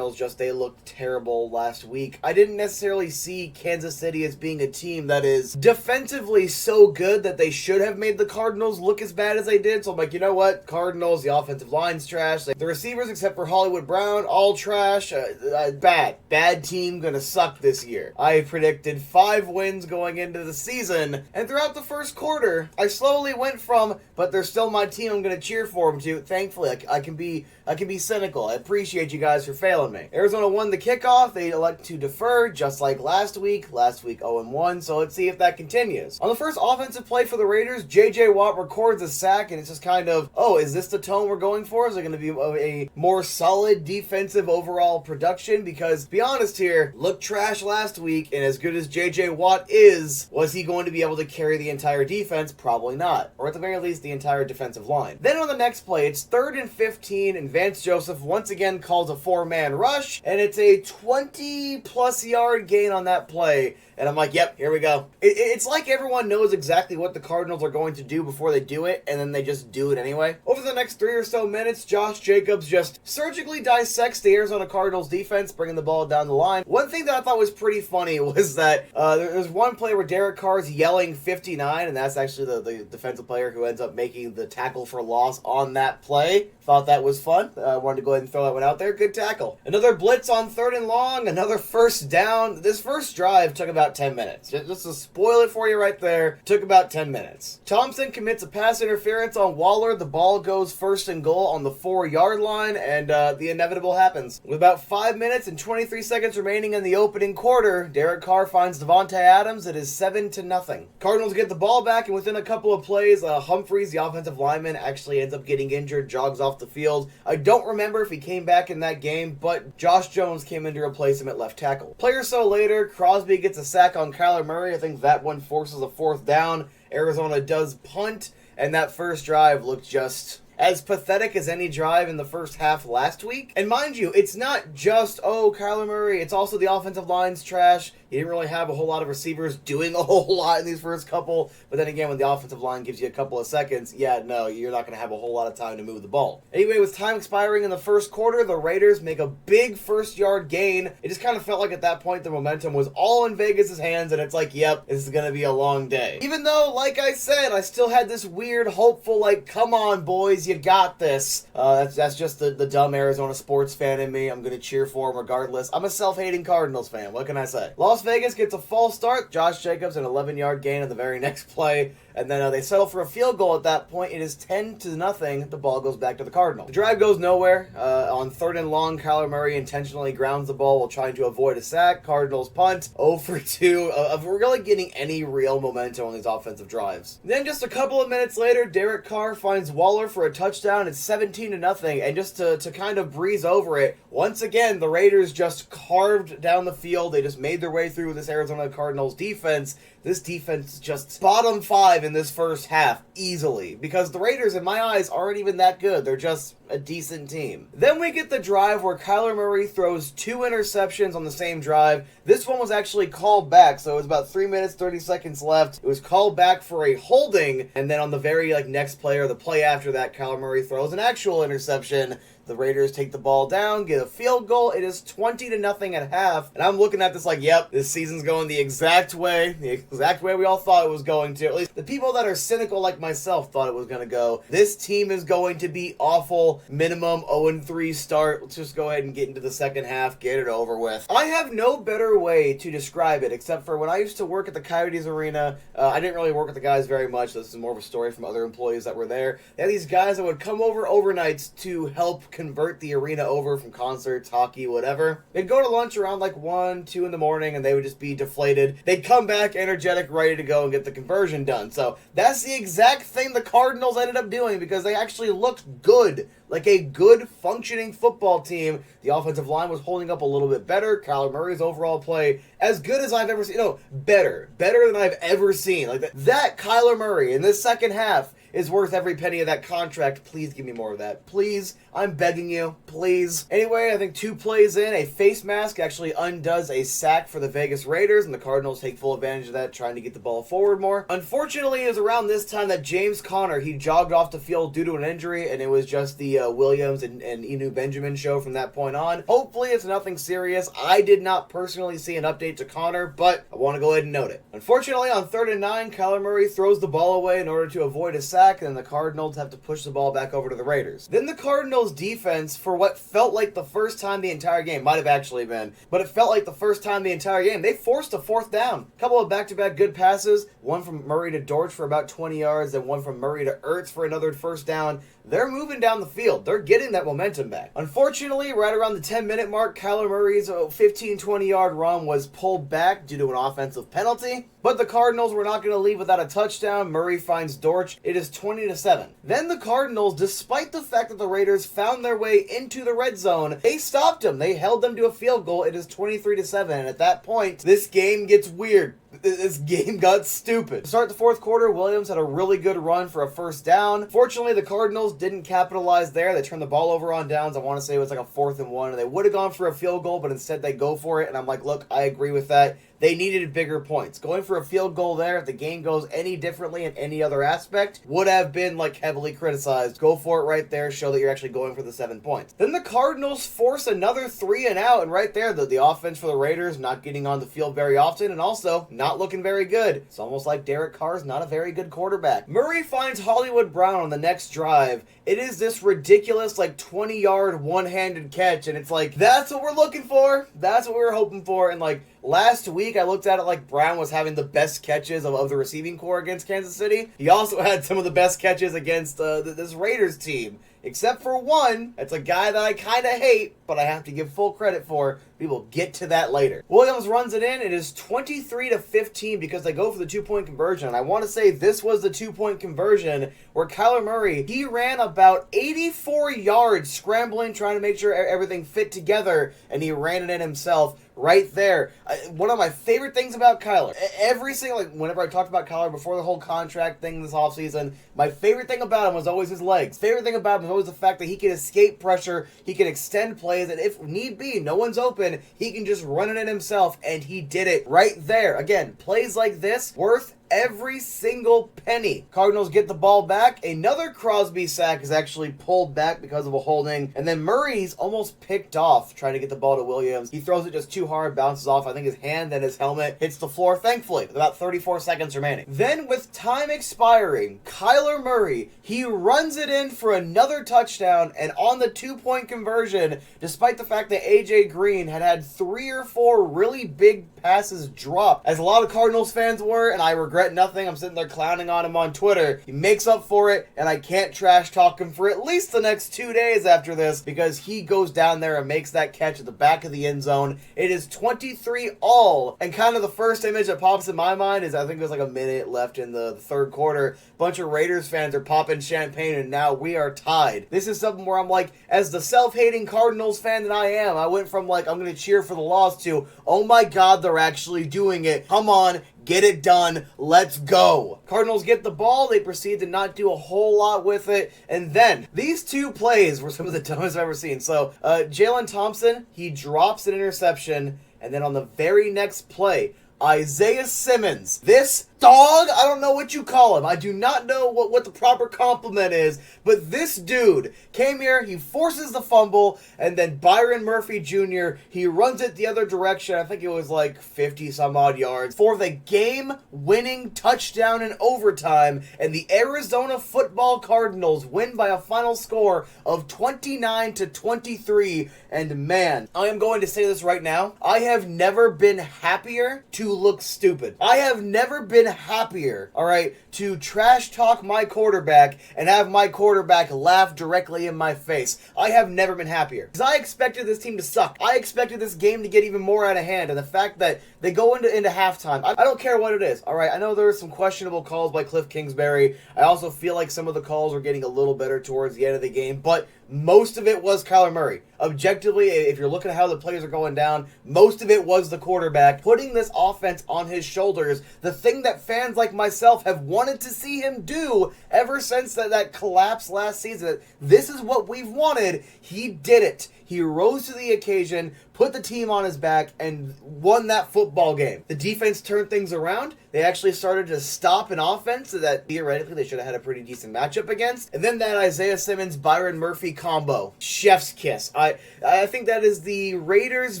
they looked terrible last week. I didn't necessarily see Kansas City as being a team that is defensively so good that they should have made the Cardinals look as bad as they did. So I'm like, you know what? Cardinals, the offensive line's trash. The receivers, except for Hollywood Brown, all trash. Bad team, gonna suck this year. I predicted 5 wins going into the season, and throughout the first quarter, I slowly went from, but they're still my team, I'm gonna cheer for them, to, thankfully, I can be cynical. I appreciate you guys for failing me. Arizona won the kickoff. They elect to defer, just like last week. Last week 0-1, so let's see if that continues. On the first offensive play for the Raiders, J.J. Watt records a sack, and it's just kind of, oh, is this the tone we're going for? Is it going to be a more solid defensive overall production? Because, be honest here, looked trash last week, and as good as J.J. Watt is, was he going to be able to carry the entire defense? Probably not. Or at the very least, the entire defensive line. Then on the next play, it's 3rd and 15, and Vance Joseph once again calls a 4-man rush, and it's a 20-plus yard gain on that play. And I'm like, yep, here we go. It's like everyone knows exactly what the Cardinals are going to do before they do it, and then they just do it anyway. Over the next 3 or so minutes, Josh Jacobs just surgically dissects the Arizona Cardinals defense, bringing the ball down the line. One thing that I thought was pretty funny was that there's one play where Derek Carr's yelling 59, and that's actually the defensive player who ends up making the tackle for loss on that play. Thought that was fun. Wanted to go ahead and throw that one out there. Good tackle. Another blitz on 3rd and long, another first down. This first drive took about 10 minutes. Just to spoil it for you right there, took about 10 minutes. Thompson commits a pass interference on Waller. The ball goes 1st and goal on the 4-yard line, and the inevitable happens. With about 5 minutes and 23 seconds remaining in the opening quarter, Derek Carr finds Devontae Adams. It is 7-0. Cardinals get the ball back, and within a couple of plays, Humphreys, the offensive lineman, actually ends up getting injured, jogs off the field. I don't remember if he came back in that game, but Josh Jones came in to replace him at left tackle. Play or so later, Crosby gets a sack on Kyler Murray. I think that one forces a 4th down. Arizona does punt, and that first drive looked just as pathetic as any drive in the first half last week. And mind you, it's not just, oh, Kyler Murray, it's also the offensive line's trash. He didn't really have a whole lot of receivers doing a whole lot in these first couple, but then again, when the offensive line gives you a couple of seconds, yeah, no, you're not going to have a whole lot of time to move the ball. Anyway, with time expiring in the first quarter, the Raiders make a big first-yard gain. It just kind of felt like at that point the momentum was all in Vegas' hands, and it's like, yep, this is going to be a long day. Even though, like I said, I still had this weird, hopeful, like, come on, boys, you got this. That's just the dumb Arizona sports fan in me. I'm going to cheer for him regardless. I'm a self-hating Cardinals fan. What can I say? Las Vegas gets a false start. Josh Jacobs, an 11-yard gain on the very next play. And then they settle for a field goal at that point. It is 10-0. The ball goes back to the Cardinals. The drive goes nowhere. On 3rd and long, Kyler Murray intentionally grounds the ball while trying to avoid a sack. Cardinals punt 0 for 2 of really getting any real momentum on these offensive drives. Then just a couple of minutes later, Derek Carr finds Waller for a touchdown. It's 17-0. And just to kind of breeze over it, once again, the Raiders just carved down the field. They just made their way through this Arizona Cardinals defense. This defense just bottom 5 in this first half easily, because the Raiders, in my eyes, aren't even that good. They're just a decent team. Then we get the drive where Kyler Murray throws 2 interceptions on the same drive. This one was actually called back, so it was about 3 minutes, 30 seconds left. It was called back for a holding, and then on the very next play, or the play after that, Kyler Murray throws an actual interception. The Raiders take the ball down, get a field goal. It is 20-0 at half. And I'm looking at this like, yep, this season's going the exact way we all thought it was going to. At least the people that are cynical like myself thought it was going to go. This team is going to be awful. Minimum 0-3 start. Let's just go ahead and get into the second half, get it over with. I have no better way to describe it, except for when I used to work at the Coyotes Arena. I didn't really work with the guys very much. This is more of a story from other employees that were there. They had these guys that would come over overnights to help convert the arena over from concerts, hockey, whatever. They'd go to lunch around 1, 2 in the morning, and they would just be deflated. They'd come back energetic, ready to go and get the conversion done. So that's the exact thing the Cardinals ended up doing, because they actually looked good, like a good functioning football team. The offensive line was holding up a little bit better. Kyler Murray's overall play, as good as I've ever seen. No, better than I've ever seen. Like that Kyler Murray in this second half is worth every penny of that contract. Please give me more of that. Please. I'm begging you. Please. Anyway, I think 2 plays in, a face mask actually undoes a sack for the Vegas Raiders, and the Cardinals take full advantage of that, trying to get the ball forward more. Unfortunately, it was around this time that James Conner, he jogged off the field due to an injury, and it was just the Williams and Inu Benjamin show from that point on. Hopefully, it's nothing serious. I did not personally see an update to Conner, but I want to go ahead and note it. Unfortunately, on 3rd and 9, Kyler Murray throws the ball away in order to avoid a sack, and the Cardinals have to push the ball back over to the Raiders. Then the Cardinals defense, for what felt like the first time the entire game, might have actually been, but it felt like the first time the entire game, they forced a 4th down. A couple of back-to-back good passes, one from Murray to Dortch for about 20 yards, then one from Murray to Ertz for another first down. They're moving down the field. They're getting that momentum back. Unfortunately, right around the 10-minute mark, Kyler Murray's 15-20-yard run was pulled back due to an offensive penalty. But the Cardinals were not going to leave without a touchdown. Murray finds Dortch. It is 20-7. Then the Cardinals, despite the fact that the Raiders found their way into the red zone, they stopped them. They held them to a field goal. It is 23-7. And at that point, this game gets weird. This game got stupid. To start the fourth quarter, Williams had a really good run for a first down. Fortunately, the Cardinals didn't capitalize there. They turned the ball over on downs. I want to say it was like a 4th and 1. And they would have gone for a field goal, but instead they go for it. And I'm like, look, I agree with that. They needed bigger points. Going for a field goal there, if the game goes any differently in any other aspect, would have been heavily criticized. Go for it right there. Show that you're actually going for the 7 points. Then the Cardinals force another 3 and out, and right there, the offense for the Raiders not getting on the field very often, and also not looking very good. It's almost like Derek Carr's not a very good quarterback. Murray finds Hollywood Brown on the next drive. It is this ridiculous 20-yard one-handed catch, and it's that's what we're looking for. That's what we were hoping for. And last week, I looked at it Brown was having the best catches of the receiving core against Kansas City. He also had some of the best catches against this Raiders team. Except for one, it's a guy that I kind of hate, but I have to give full credit for. We will get to that later. Williams runs it in. It is 23-15 because they go for the 2-point conversion. And I want to say this was the 2-point conversion where Kyler Murray, he ran about 84 yards scrambling, trying to make sure everything fit together, and he ran it in himself right there. One of my favorite things about Kyler, every single, whenever I talked about Kyler before the whole contract thing this offseason, my favorite thing about him was always his legs. Favorite thing about him was always the fact that he can escape pressure, he can extend plays, and if need be, no one's open, he can just run it in himself, and he did it right there. Again, plays like this, worth every single penny. Cardinals get the ball back. Another Crosby sack is actually pulled back because of a holding. And then Murray's almost picked off trying to get the ball to Williams. He throws it just too hard, bounces off. I think his hand and his helmet hits the floor, thankfully, with about 34 seconds remaining. Then with time expiring, Kyler Murray, he runs it in for another touchdown, and on the 2-point conversion, despite the fact that AJ Green had 3 or 4 really big passes dropped, as a lot of Cardinals fans were, and I regret nothing. I'm sitting there clowning on him on Twitter. He makes up for it, and I can't trash talk him for at least the next 2 days after this, because he goes down there and makes that catch at the back of the end zone. It is 23-all, and kind of the first image that pops in my mind is, I think there's like a minute left in the third quarter. A bunch of Raiders fans are popping champagne, and now we are tied. This is something where I'm like, as the self-hating Cardinals fan that I am, I went from like, I'm going to cheer for the loss to, oh my god, they're actually doing it. Come on, get it done. Let's go. Cardinals get the ball. They proceed to not do a whole lot with it. And then these 2 plays were some of the dumbest I've ever seen. So Jalen Thompson, he drops an interception. And then on the very next play, Isaiah Simmons, this dog, I don't know what you call him. I do not know what the proper compliment is, but this dude came here, he forces the fumble, and then Byron Murphy Jr., he runs it the other direction. I think it was like 50 some odd yards for the game-winning touchdown in overtime, and the Arizona Football Cardinals win by a final score of 29-23. And man, I am going to say this right now. I have never been happier to look stupid. I have never been happier, all right, to trash talk my quarterback and have my quarterback laugh directly in my face. I have never been happier, because I expected this team to suck. I expected this game to get even more out of hand, and the fact that they go into halftime, I don't care what it is, all right? I know there were some questionable calls by Cliff Kingsbury. I also feel like some of the calls were getting a little better towards the end of the game, but most of it was Kyler Murray. Objectively, if you're looking at how the plays are going down, most of it was the quarterback putting this offense on his shoulders. The thing that fans like myself have wanted to see him do ever since that collapse last season. This is what we've wanted. He did it. He rose to the occasion, put the team on his back, and won that football game. The defense turned things around. They actually started to stop an offense that theoretically they should have had a pretty decent matchup against. And then that Isaiah Simmons, Byron Murphy combo. Chef's kiss. I think that is the Raiders'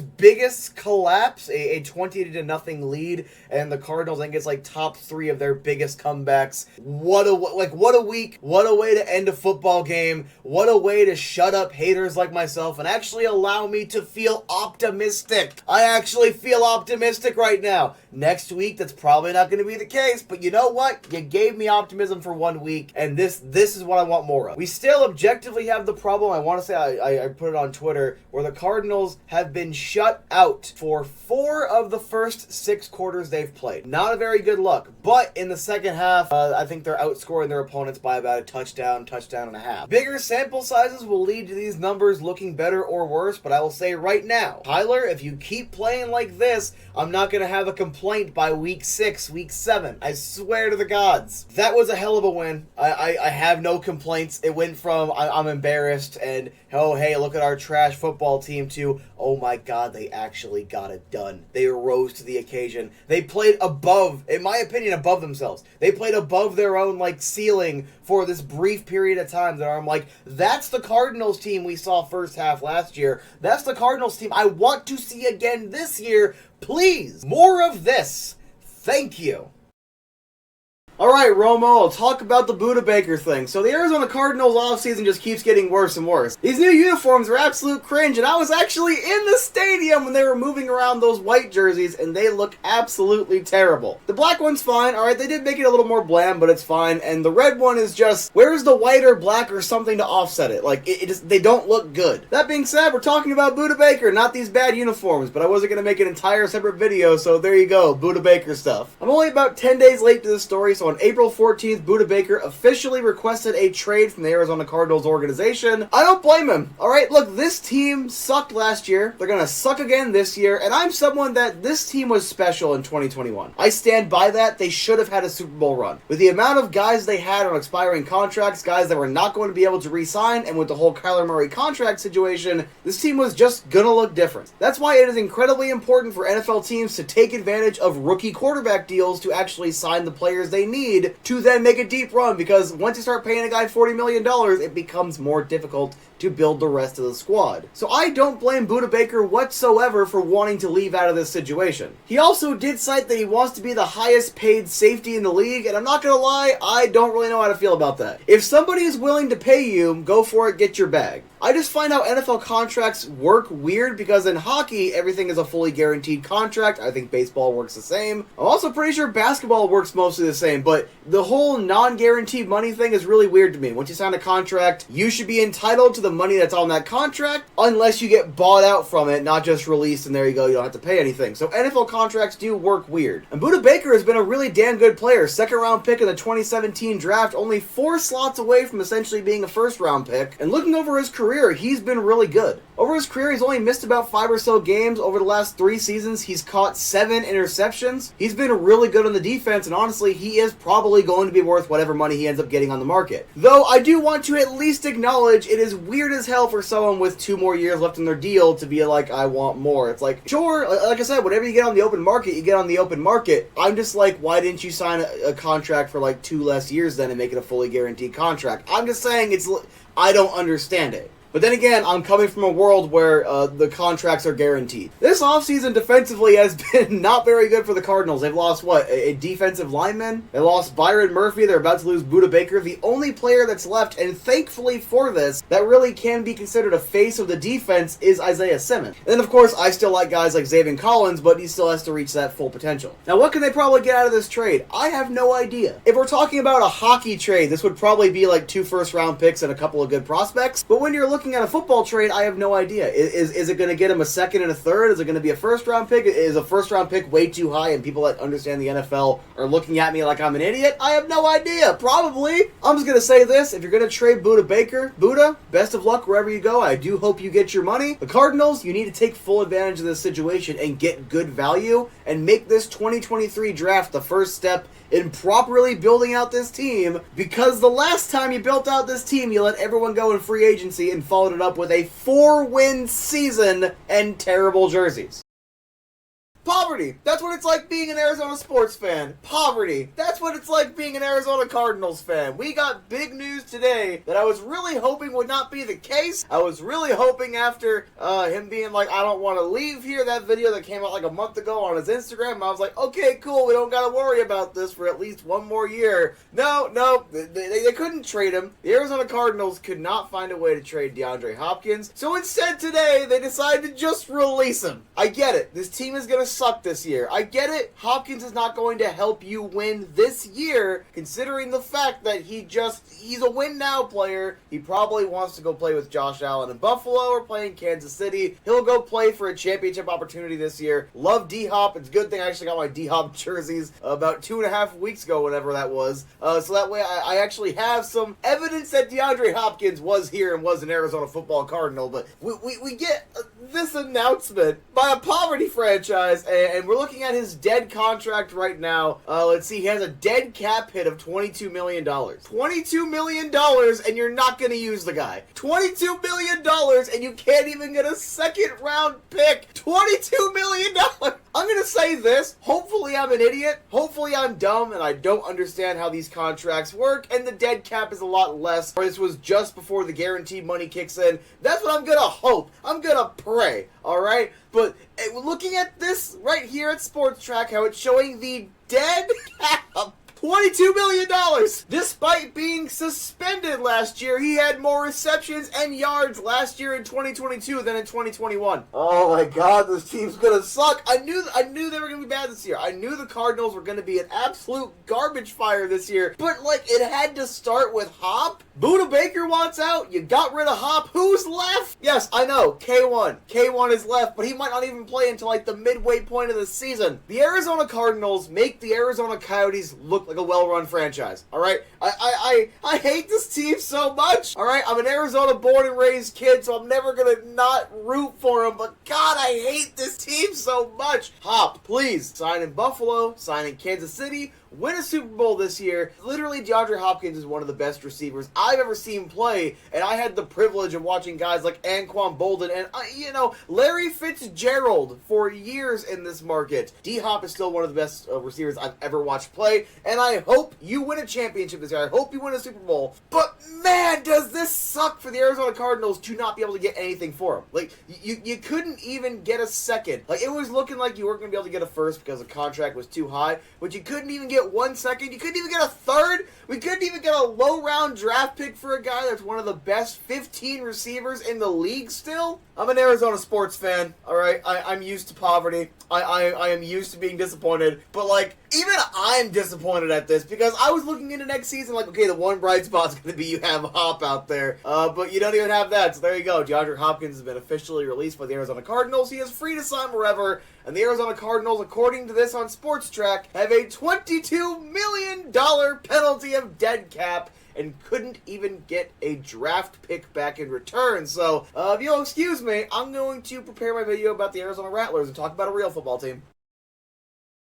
biggest collapse, a 20-0 lead, and the Cardinals, I think it's like top 3 of their biggest comebacks. What a week. What a way to end a football game. What a way to shut up haters like myself and actually allow me to feel optimistic. I actually feel optimistic right now. Next week, that's probably not going to be the case, but you know what? You gave me optimism for 1 week, and this is what I want more of. We still objectively have the problem, I want to say, I put it on Twitter, where the Cardinals have been shut out for 4 of the first 6 quarters they've played. Not a very good look, but in the second half, I think they're outscoring their opponents by about a touchdown and a half. Bigger sample sizes will lead to these numbers looking better or worse, but I will say right now, Tyler, if you keep playing like this, I'm not going to have a complaint by week 6, week 7. I swear to the gods. That was a hell of a win. I have no complaints. It went from I'm embarrassed and, oh, hey, look at our trash football team to, oh my god, they actually got it done. They rose to the occasion. They played above, in my opinion, above themselves. They played above their own, ceiling for this brief period of time that I'm like, that's the Cardinals team we saw first half last year. That's the Cardinals team I want to see again this year. Please, more of this. Thank you. Alright, Romo, I'll talk about the Budda Baker thing. So the Arizona Cardinals offseason just keeps getting worse and worse. These new uniforms are absolute cringe, and I was actually in the stadium when they were moving around those white jerseys, and they look absolutely terrible. The black one's fine, alright, they did make it a little more bland, but it's fine, and the red one is just, where's the white or black or something to offset it? They don't look good. That being said, we're talking about Budda Baker, not these bad uniforms, but I wasn't going to make an entire separate video, so there you go, Budda Baker stuff. I'm only about 10 days late to this story, so so on April 14th, Budda Baker officially requested a trade from the Arizona Cardinals organization. I don't blame him. Alright, look, this team sucked last year. They're gonna suck again this year, and I'm someone that this team was special in 2021. I stand by that. They should have had a Super Bowl run. With the amount of guys they had on expiring contracts, guys that were not going to be able to re-sign, and with the whole Kyler Murray contract situation, this team was just gonna look different. That's why it is incredibly important for NFL teams to take advantage of rookie quarterback deals to actually sign the players they need to then make a deep run, because once you start paying a guy $40 million, it becomes more difficult to build the rest of the squad. So I don't blame Budda Baker whatsoever for wanting to leave out of this situation. He also did cite that he wants to be the highest paid safety in the league, and I'm not gonna lie, I don't really know how to feel about that. If somebody is willing to pay you, go for it, get your bag. I just find how NFL contracts work weird, because in hockey, everything is a fully guaranteed contract. I think baseball works the same. I'm also pretty sure basketball works mostly the same, but the whole non-guaranteed money thing is really weird to me. Once you sign a contract, you should be entitled to the money that's on that contract, unless you get bought out from it, not just released and there you go, you don't have to pay anything. So NFL contracts do work weird. And Budda Baker has been a really damn good player. Second round pick in the 2017 draft, only 4 slots away from essentially being a first round pick. And looking over his career, he's been really good. Over his career, he's only missed about 5 or so games. Over the last 3 seasons, he's caught 7 interceptions. He's been really good on the defense, and honestly, he is probably going to be worth whatever money he ends up getting on the market. Though, I do want to at least acknowledge it is weird as hell for someone with 2 more years left in their deal to be like, I want more. It's like, sure, like I said, whatever you get on the open market, you get on the open market. I'm just like, why didn't you sign a contract for like 2 less years then and make it a fully guaranteed contract? I'm just saying, I don't understand it. But then again, I'm coming from a world where the contracts are guaranteed. This offseason defensively has been not very good for the Cardinals. They've lost, what, a defensive lineman? They lost Byron Murphy. They're about to lose Budda Baker. The only player that's left, and thankfully for this, that really can be considered a face of the defense is Isaiah Simmons. And then, of course, I still like guys like Zaven Collins, but he still has to reach that full potential. Now, what can they probably get out of this trade? I have no idea. If we're talking about a hockey trade, this would probably be like 2 first-round picks and a couple of good prospects. But when you're looking at a football trade, I have no idea. Is it going to get him a second and a third? Is it going to be a first-round pick? Is a first-round pick way too high and people that understand the NFL are looking at me like I'm an idiot? I have no idea. Probably. I'm just going to say this. If you're going to trade Budda Baker, Budda, best of luck wherever you go. I do hope you get your money. The Cardinals, you need to take full advantage of this situation and get good value and make this 2023 draft the first step in properly building out this team, because the last time you built out this team, you let everyone go in free agency and followed it up with a 4-win season and terrible jerseys. Poverty. That's what it's like being an Arizona sports fan. Poverty. That's what it's like being an Arizona Cardinals fan. We got big news today that I was really hoping would not be the case. I was really hoping after him being like, I don't want to leave here, that video that came out like a month ago on his Instagram, I was like, okay, cool, we don't got to worry about this for at least 1 more year. No, they couldn't trade him. The Arizona Cardinals could not find a way to trade DeAndre Hopkins. So instead today, they decided to just release him. I get it. This team is going to suck this year. I get it. Hopkins is not going to help you win this year, considering the fact that he's a win now player. He probably wants to go play with Josh Allen in Buffalo or play in Kansas City. He'll go play for a championship opportunity this year. Love D-Hop. It's a good thing I actually got my D-Hop jerseys about 2.5 weeks ago, whatever that was. So that way I actually have some evidence that DeAndre Hopkins was here and was an Arizona football Cardinal. But we get this announcement by a poverty franchise, and we're looking at his dead contract right now. Let's see, he has a dead cap hit of $22 million. $22 million, and you're not going to use the guy. $22 million, and you can't even get a second-round pick. $22 million. I'm going to say this. Hopefully I'm an idiot. Hopefully I'm dumb, and I don't understand how these contracts work, and the dead cap is a lot less. This was just before the guaranteed money kicks in. That's what I'm going to hope. I'm going to pray, all right? But looking at this right here at Sports Track, how it's showing the dead cap, $22 million. Despite being suspended last year, he had more receptions and yards last year in 2022 than in 2021. Oh my God, this team's gonna suck. I knew they were gonna be bad this year. I knew the Cardinals were gonna be an absolute garbage fire this year. But like, it had to start with Hop. Budda Baker wants out. You got rid of Hop. Who's left? Yes, I know. K1. K1 is left, but he might not even play until like the midway point of the season. The Arizona Cardinals make the Arizona Coyotes look like like a well-run franchise, all right? I hate this team so much, all right? I'm an Arizona born and raised kid, so I'm never going to not root for them, but God, I hate this team so much. Hop, please, sign in Buffalo, sign in Kansas City, win a Super Bowl this year. Literally, DeAndre Hopkins is one of the best receivers I've ever seen play, and I had the privilege of watching guys like Anquan Bolden and, Larry Fitzgerald for years in this market. D-Hop is still one of the best receivers I've ever watched play, and I hope you win a championship this year. I hope you win a Super Bowl. But, man, does this suck for the Arizona Cardinals to not be able to get anything for them. Like, you couldn't even get a second. Like, it was looking like you weren't going to be able to get a first because the contract was too high, but you couldn't even get 1 second. You couldn't even get a third. We couldn't even get a low-round draft pick for a guy that's one of the best 15 receivers in the league still. I'm an Arizona sports fan, all right? I'm used to poverty. I am used to being disappointed. But, like, even I'm disappointed at this because I was looking into next season like, okay, the one bright spot's going to be you have Hop out there. But you don't even have that, so there you go. DeAndre Hopkins has been officially released by the Arizona Cardinals. He is free to sign wherever. And the Arizona Cardinals, according to this on Sports Track, have a $22 million penalty of dead cap and couldn't even get a draft pick back in return. So, if you'll excuse me, I'm going to prepare my video about the Arizona Rattlers and talk about a real football team.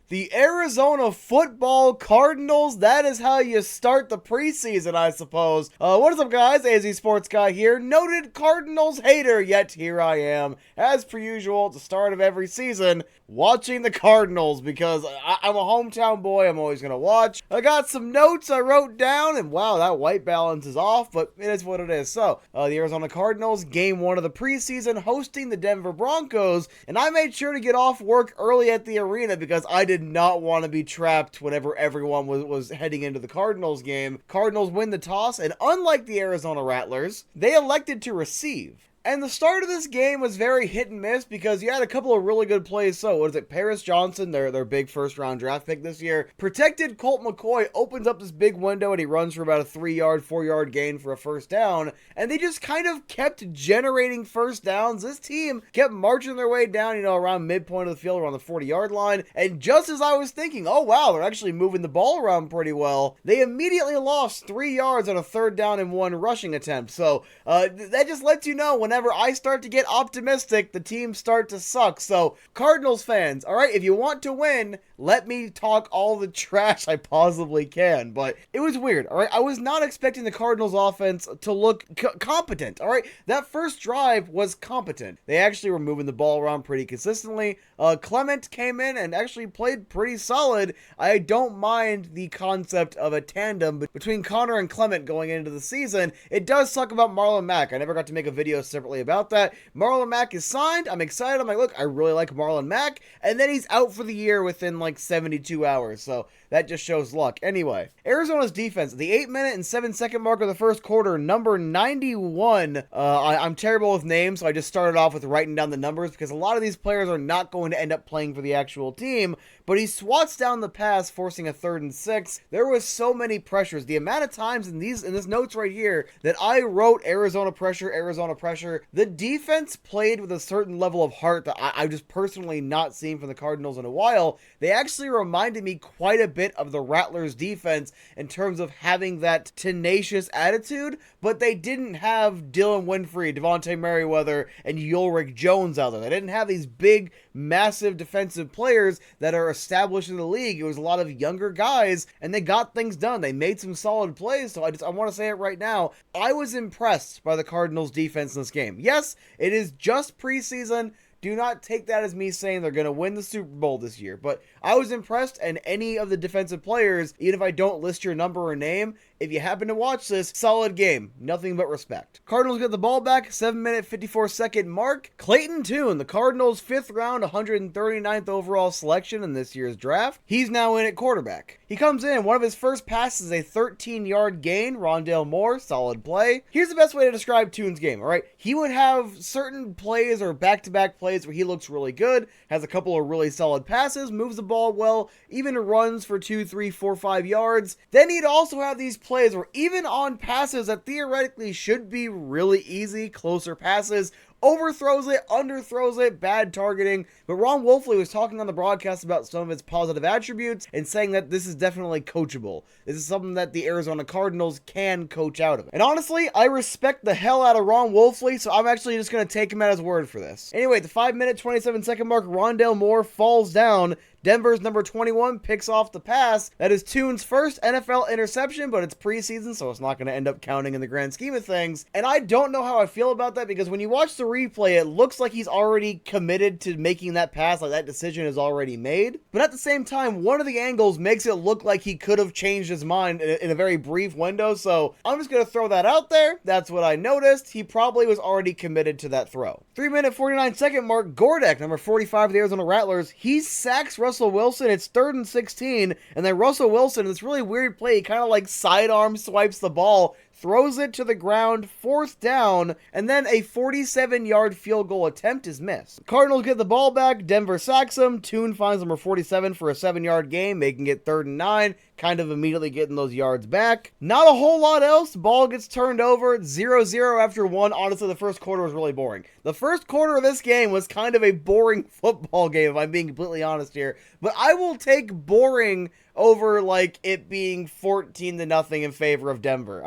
The Arizona football Cardinals, that is how you start the preseason, I suppose. What is up, guys? AZ Sports Guy here, noted Cardinals hater, yet here I am, as per usual, at the start of every season, watching the Cardinals, because I'm a hometown boy, I'm always going to watch. I got some notes I wrote down, and wow, that white balance is off, but it is what it is. So, the Arizona Cardinals, game 1 of the preseason, hosting the Denver Broncos, and I made sure to get off work early at the arena, because I did not want to be trapped whenever everyone was heading into the Cardinals game. Cardinals win the toss, and unlike the Arizona Rattlers, they elected to receive. And the start of this game was very hit and miss because you had a couple of really good plays. So, what is it? Paris Johnson, their big first-round draft pick this year, protected Colt McCoy, opens up this big window, and he runs for about a 3-yard, 4-yard gain for a first down. And they just kind of kept generating first downs. This team kept marching their way down, around midpoint of the field, around the 40-yard line. And just as I was thinking, oh, wow, they're actually moving the ball around pretty well, they immediately lost 3 yards on a 3rd down and 1 rushing attempt. So, that just lets you know whenever I start to get optimistic, the teams start to suck. So, Cardinals fans, all right, if you want to win, let me talk all the trash I possibly can. But it was weird, all right? I was not expecting the Cardinals offense to look competent, all right? That first drive was competent. They actually were moving the ball around pretty consistently. Clement came in and actually played pretty solid. I don't mind the concept of a tandem between Connor and Clement going into the season. It does suck about Marlon Mack. I never got to make a video separately about that. Marlon Mack is signed. I'm excited. I'm like, look, I really like Marlon Mack. And then he's out for the year within like 72 hours. So that just shows luck. Anyway, Arizona's defense, the 8-minute and 7-second mark of the first quarter, number 91. I'm terrible with names, so I just started off with writing down the numbers because a lot of these players are not going to end up playing for the actual team. But he swats down the pass, forcing a 3rd and 6. There was so many pressures. The amount of times in this notes right here that I wrote Arizona pressure. The defense played with a certain level of heart that I've just personally not seen from the Cardinals in a while. They actually reminded me quite a bit of the Rattlers defense in terms of having that tenacious attitude, but they didn't have Dylan Winfrey, Devontae Merriweather, and Ulrich Jones out there. They didn't have these big, massive defensive players that are established in the league. It was a lot of younger guys, and they got things done. They made some solid plays, so I want to say it right now. I was impressed by the Cardinals defense in this game. Yes, it is just preseason. Do not take that as me saying they're going to win the Super Bowl this year. But I was impressed, and any of the defensive players, even if I don't list your number or name, if you happen to watch this, solid game. Nothing but respect. Cardinals get the ball back, 7-minute, 54-second mark. Clayton Tune, the Cardinals' 5th round, 139th overall selection in this year's draft. He's now in at quarterback. He comes in, one of his first passes, a 13-yard gain. Rondale Moore, solid play. Here's the best way to describe Tune's game, all right? He would have certain plays or back-to-back plays where he looks really good, has a couple of really solid passes, moves the ball well, even runs for 2, 3, 4, 5 yards. Then he'd also have these plays where even on passes that theoretically should be really easy, closer passes, overthrows it, underthrows it, bad targeting. But Ron Wolfley was talking on the broadcast about some of its positive attributes and saying that this is definitely coachable. This is something that the Arizona Cardinals can coach out of. And honestly, I respect the hell out of Ron Wolfley, so I'm actually just going to take him at his word for this. Anyway, at the 5-minute, 27-second mark, Rondale Moore falls down. Denver's number 21 picks off the pass. That is Tune's first NFL interception, but it's preseason, so it's not going to end up counting in the grand scheme of things. And I don't know how I feel about that, because when you watch the replay, it looks like he's already committed to making that pass, like that decision is already made. But at the same time, one of the angles makes it look like he could have changed his mind in a very brief window, so I'm just going to throw that out there. That's what I noticed. He probably was already committed to that throw. 3-minute, 49-second mark, Gordek, number 45 of the Arizona Rattlers, he sacks Russell Wilson. It's 3rd and 16, and then Russell Wilson, this really weird play, he kind of like sidearm swipes the ball, throws it to the ground, 4th down, and then a 47-yard field goal attempt is missed. Cardinals get the ball back, Denver sacks him, Tune finds number 47 for a 7-yard gain, making it 3rd and 9, kind of immediately getting those yards back. Not a whole lot else, ball gets turned over, 0-0 after 1. Honestly, the first quarter was really boring. The first quarter of this game was kind of a boring football game, if I'm being completely honest here, but I will take boring over like it being 14-0 in favor of Denver.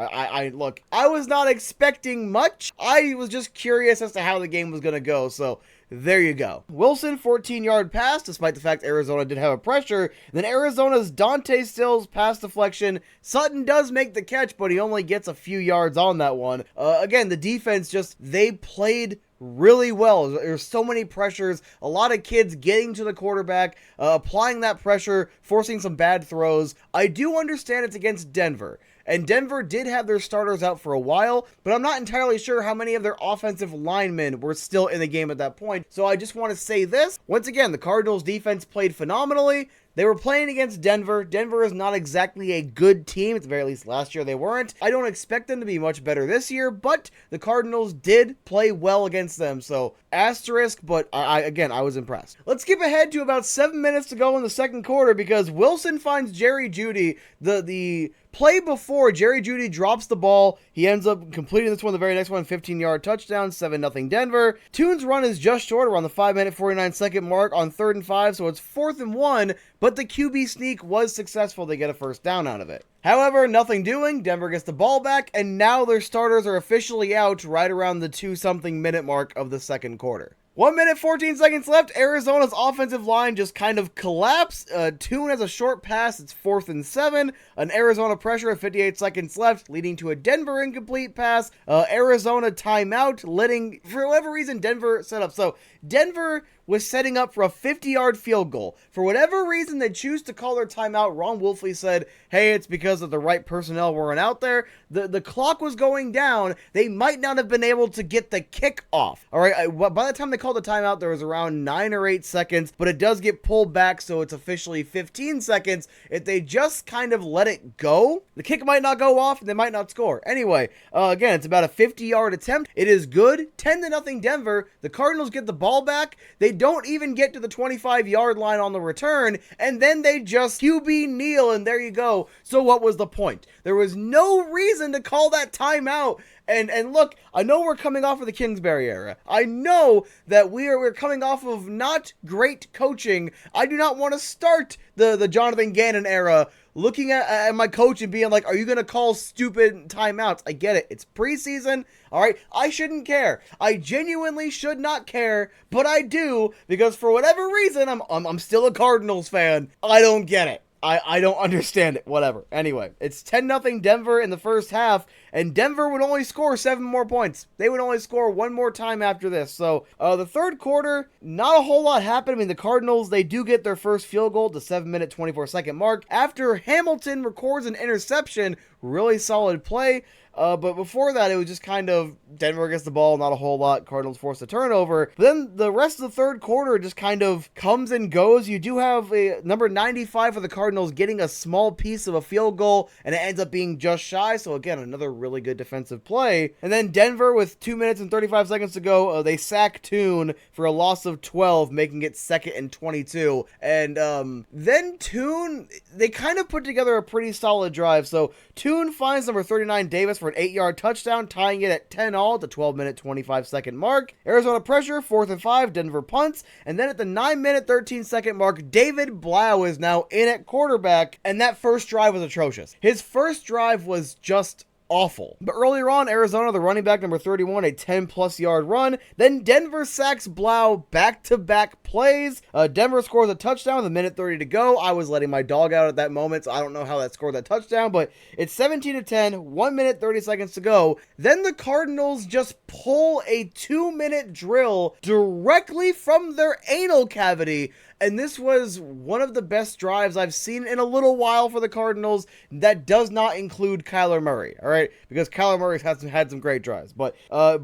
Look, I was not expecting much. I was just curious as to how the game was going to go, so there you go. Wilson, 14-yard pass, despite the fact Arizona did have a pressure. Then Arizona's Dante Stills pass deflection. Sutton does make the catch, but he only gets a few yards on that one. Again, the defense they played really well. There's so many pressures, a lot of kids getting to the quarterback, applying that pressure, forcing some bad throws. I do understand it's against Denver, and Denver did have their starters out for a while, but I'm not entirely sure how many of their offensive linemen were still in the game at that point. So I just want to say this. Once again, the Cardinals defense played phenomenally. They were playing against Denver. Denver is not exactly a good team. At the very least, last year they weren't. I don't expect them to be much better this year, but the Cardinals did play well against them. So, asterisk, but I was impressed. Let's skip ahead to about 7 minutes to go in the second quarter, because Wilson finds Jerry Jeudy. The play before, Jerry Jeudy drops the ball. He ends up completing this one, the very next one, 15-yard touchdown, 7-0 Denver. Tune's run is just short, around the 5-minute, 49-second mark on 3rd and 5, so it's 4th and 1, but the QB sneak was successful to get a first down out of it. However, nothing doing, Denver gets the ball back, and now their starters are officially out right around the 2-something minute mark of the second quarter. 1 minute, 14 seconds left. Arizona's offensive line just kind of collapsed. Tune has a short pass. It's 4th and 7. An Arizona pressure at 58 seconds left, leading to a Denver incomplete pass. Arizona timeout, letting, for whatever reason, Denver set up. So Denver was setting up for a 50-yard field goal. For whatever reason they choose to call their timeout, Ron Wolfley said, hey, it's because of the right personnel weren't out there. The clock was going down. They might not have been able to get the kick off. All right, by the time they called the timeout, there was around 9 or 8 seconds, but it does get pulled back, so it's officially 15 seconds. If they just kind of let it go, the kick might not go off, and they might not score. Anyway, again, it's about a 50-yard attempt. It is good. 10-0 Denver. The Cardinals get the ball back. They don't even get to the 25-yard line on the return, and then they just QB kneel, and there you go. So what was the point? There was no reason to call that timeout. And look, I know we're coming off of the Kingsbury era. I know that we're coming off of not great coaching. I do not want to start the Jonathan Gannon era looking at my coach and being like, are you going to call stupid timeouts? I get it. It's preseason. All right. I shouldn't care. I genuinely should not care, but I do, because for whatever reason, I'm still a Cardinals fan. I don't get it. I don't understand it. Whatever. Anyway, it's 10-0 Denver in the first half, and Denver would only score 7 more points. They would only score 1 more time after this. So, the third quarter, not a whole lot happened. I mean, the Cardinals, they do get their first field goal, the 7-minute, 24-second mark, after Hamilton records an interception. Really solid play. But before that, it was just kind of Denver gets the ball, not a whole lot. Cardinals force a turnover. But then the rest of the third quarter just kind of comes and goes. You do have a number 95 for the Cardinals getting a small piece of a field goal, and it ends up being just shy. So again, another really good defensive play. And then Denver, with 2 minutes and 35 seconds to go, they sack Tune for a loss of 12, making it 2nd and 22. And then Tune, they kind of put together a pretty solid drive. So Tune Tune finds number 39 Davis for an 8-yard touchdown, tying it at 10-all at the 12-minute 25-second mark. Arizona pressure, 4th and 5, Denver punts, and then at the 9-minute 13-second mark, David Blau is now in at quarterback, and that first drive was atrocious. His first drive was just awful. But earlier on, Arizona, the running back number 31, a 10-plus yard run. Then Denver sacks Blau back-to-back plays. Denver scores a touchdown with a minute 30 to go. I was letting my dog out at that moment, so I don't know how that scored that touchdown, but it's 17-10, 1 minute 30 seconds to go. Then the Cardinals just pull a 2-minute drill directly from their anal cavity. And this was one of the best drives I've seen in a little while for the Cardinals. That does not include Kyler Murray, all right? Because Kyler Murray's had some great drives. But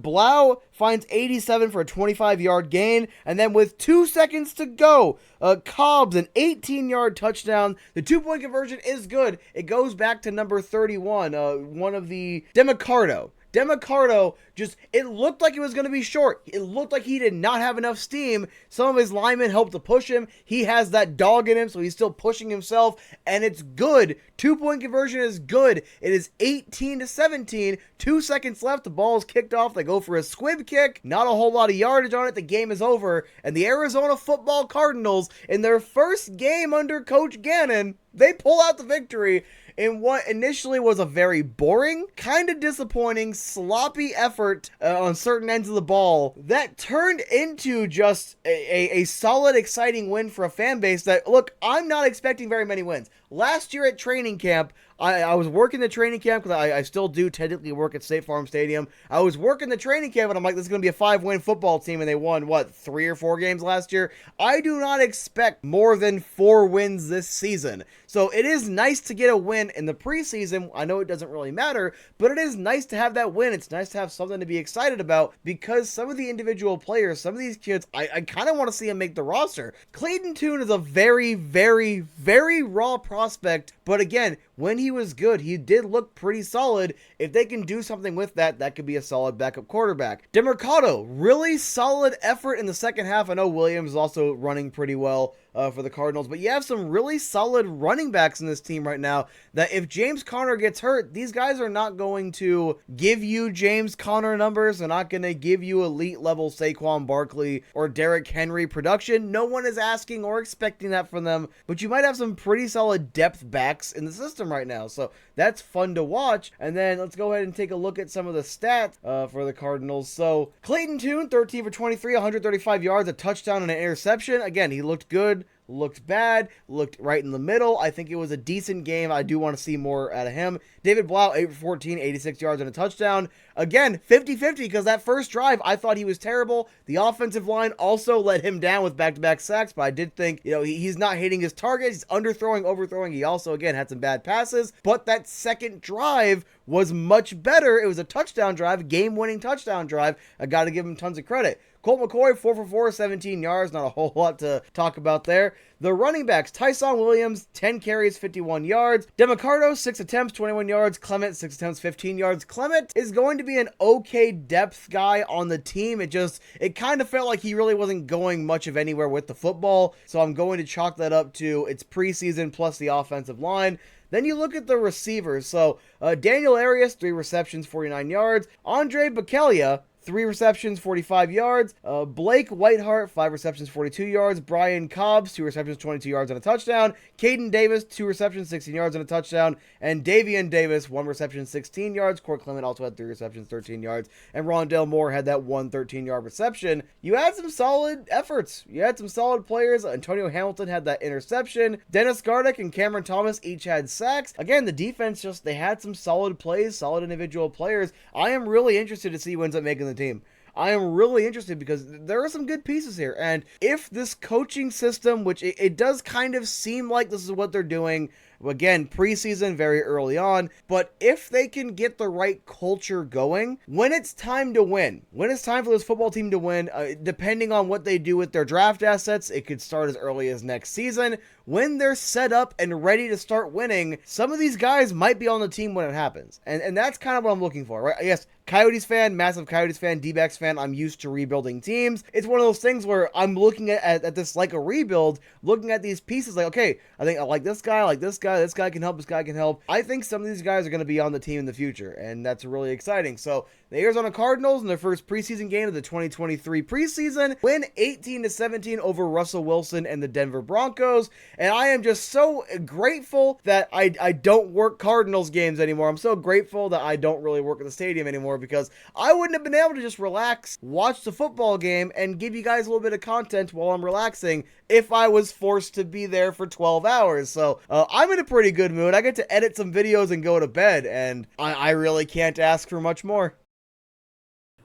Blau finds 87 for a 25-yard gain. And then with 2 seconds to go, Cobbs, an 18-yard touchdown. The two-point conversion is good. It goes back to number 31, one of the Demicardo just, it looked like it was going to be short. It looked like he did not have enough steam. Some of his linemen helped to push him. He has that dog in him, so he's still pushing himself, and it's good. Two-point conversion is good. It is 18-17. 2 seconds left. The ball is kicked off. They go for a squib kick. Not a whole lot of yardage on it. The game is over, and the Arizona Football Cardinals, in their first game under Coach Gannon, they pull out the victory in what initially was a very boring, kind of disappointing, sloppy effort on certain ends of the ball that turned into just a solid, exciting win for a fan base that, look, I'm not expecting very many wins. Last year at training camp, I was working the training camp because I still do technically work at State Farm Stadium. I was working the training camp and I'm like, this is going to be a 5-win football team, and they won, 3 or 4 games last year? I do not expect more than 4 wins this season. So it is nice to get a win in the preseason. I know it doesn't really matter, but it is nice to have that win. It's nice to have something to be excited about because some of the individual players, some of these kids, I kind of want to see them make the roster. Clayton Tune is a very, very, very raw prospect, but again, when he was good, he did look pretty solid. If they can do something with that, that could be a solid backup quarterback. Demercado, really solid effort in the second half. I know Williams is also running pretty well for the Cardinals, but you have some really solid running backs in this team right now that if James Conner gets hurt, these guys are not going to give you James Conner numbers. They're not going to give you elite level Saquon Barkley or Derrick Henry production. No one is asking or expecting that from them, but you might have some pretty solid depth backs in the system right now. So that's fun to watch. And then let's go ahead and take a look at some of the stats for the Cardinals. So Clayton Tune, 13 for 23, 135 yards, a touchdown and an interception. Again, he looked good, looked bad, looked right in the middle. I think it was a decent game. I do want to see more out of him. David Blau, 8 for 14, 86 yards and a touchdown. Again, 50-50 because that first drive, I thought he was terrible. The offensive line also let him down with back-to-back sacks, but I did think, he's not hitting his targets. He's underthrowing, overthrowing. He also, again, had some bad passes, but that second drive was much better. It was a touchdown drive, game-winning touchdown drive. I got to give him tons of credit. Colt McCoy, 4 for 4, 17 yards. Not a whole lot to talk about there. The running backs, Tyson Williams, 10 carries, 51 yards. Demicardo, 6 attempts, 21 yards. Clement, 6 attempts, 15 yards. Clement is going to be an okay depth guy on the team. It kind of felt like he really wasn't going much of anywhere with the football. So I'm going to chalk that up to it's preseason plus the offensive line. Then you look at the receivers. So Daniel Arias, 3 receptions, 49 yards. Andre Bacchelia, 3 receptions, 45 yards. Blake Whiteheart, 5 receptions, 42 yards. Brian Cobbs, 2 receptions, 22 yards and a touchdown. Caden Davis, 2 receptions, 16 yards and a touchdown. And Davian Davis, 1 reception, 16 yards. Court Clement also had 3 receptions, 13 yards. And Rondell Moore had that 1 13-yard reception. You had some solid efforts. You had some solid players. Antonio Hamilton had that interception. Dennis Gardeck and Cameron Thomas each had sacks. Again, the defense they had some solid plays, solid individual players. I am really interested to see who ends up making the team. I am really interested because there are some good pieces here. And if this coaching system, which it does kind of seem like this is what they're doing, again, preseason, very early on, but if they can get the right culture going, when it's time to win, when it's time for this football team to win, depending on what they do with their draft assets, it could start as early as next season, when they're set up and ready to start winning, some of these guys might be on the team when it happens. And that's kind of what I'm looking for, right? Yes, Coyotes fan, massive Coyotes fan, D-backs fan, I'm used to rebuilding teams. It's one of those things where I'm looking at this like a rebuild, looking at these pieces like, okay, I think I like this guy, this guy can help, this guy can help. I think some of these guys are going to be on the team in the future, and that's really exciting. So the Arizona Cardinals in their first preseason game of the 2023 preseason win 18-17 over Russell Wilson and the Denver Broncos, and I am just so grateful that I don't work Cardinals games anymore. I'm so grateful that I don't really work at the stadium anymore, because I wouldn't have been able to just relax, watch the football game, and give you guys a little bit of content while I'm relaxing if I was forced to be there for 12 hours. So I'm in a pretty good mood. I get to edit some videos and go to bed, and I really can't ask for much more.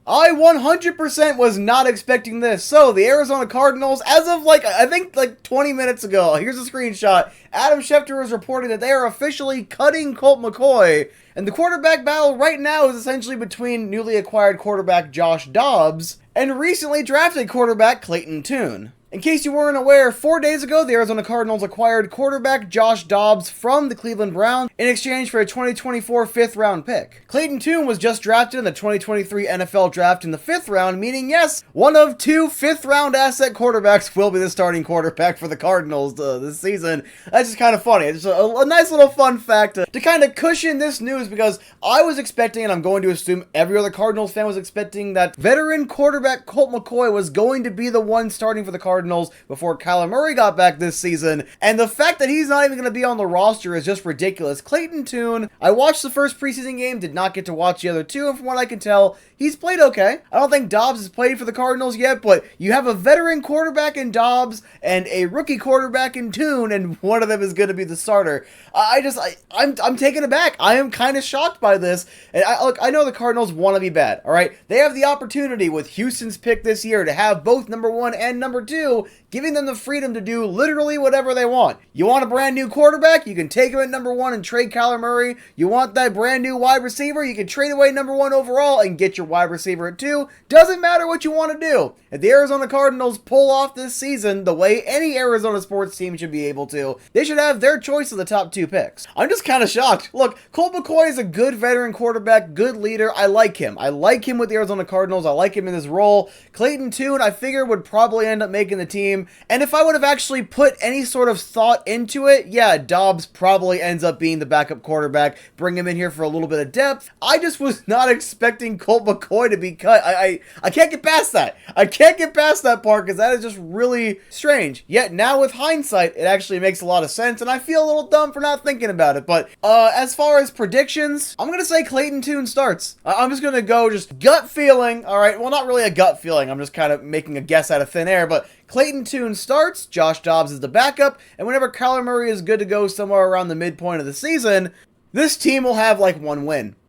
I 100% was not expecting this. So, the Arizona Cardinals, as of I think 20 minutes ago, here's a screenshot. Adam Schefter is reporting that they are officially cutting Colt McCoy. And the quarterback battle right now is essentially between newly acquired quarterback Josh Dobbs and recently drafted quarterback Clayton Tune. In case you weren't aware, 4 days ago, the Arizona Cardinals acquired quarterback Josh Dobbs from the Cleveland Browns in exchange for a 2024 fifth-round pick. Clayton Tune was just drafted in the 2023 NFL Draft in the 5th round, meaning, yes, one of 2 fifth-round asset quarterbacks will be the starting quarterback for the Cardinals this season. That's just kind of funny. It's just a nice little fun fact to kind of cushion this news, because I was expecting, and I'm going to assume every other Cardinals fan was expecting, that veteran quarterback Colt McCoy was going to be the one starting for the Cardinals before Kyler Murray got back this season, and the fact that he's not even going to be on the roster is just ridiculous. Clayton Tune, I watched the first preseason game, did not get to watch the other 2, and from what I can tell, he's played okay. I don't think Dobbs has played for the Cardinals yet, but you have a veteran quarterback in Dobbs and a rookie quarterback in Tune, and one of them is going to be the starter. I'm taken aback. I am kind of shocked by this, and I know the Cardinals want to be bad, all right? They have the opportunity with Houston's pick this year to have both number 1 and number 2, giving them the freedom to do literally whatever they want. You want a brand new quarterback? You can take him at number 1 and trade Kyler Murray. You want that brand new wide receiver? You can trade away number 1 overall and get your wide receiver at 2. Doesn't matter what you want to do. If the Arizona Cardinals pull off this season the way any Arizona sports team should be able to, they should have their choice of the top 2 picks. I'm just kind of shocked. Look, Colt McCoy is a good veteran quarterback, good leader. I like him. I like him with the Arizona Cardinals. I like him in this role. Clayton Tune, I figure, would probably end up making the team. And if I would have actually put any sort of thought into it, yeah, Dobbs probably ends up being the backup quarterback. Bring him in here for a little bit of depth. I just was not expecting Colt McCoy to be cut. I can't get past that. I can't get past that part, because that is just really strange. Yet now with hindsight, it actually makes a lot of sense, and I feel a little dumb for not thinking about it. But as far as predictions, I'm going to say Clayton Tune starts. I'm just going to go just gut feeling. All right, well, not really a gut feeling. I'm just kind of making a guess out of thin air, but Clayton Tune starts, Josh Dobbs is the backup, and whenever Kyler Murray is good to go somewhere around the midpoint of the season, this team will have 1 win.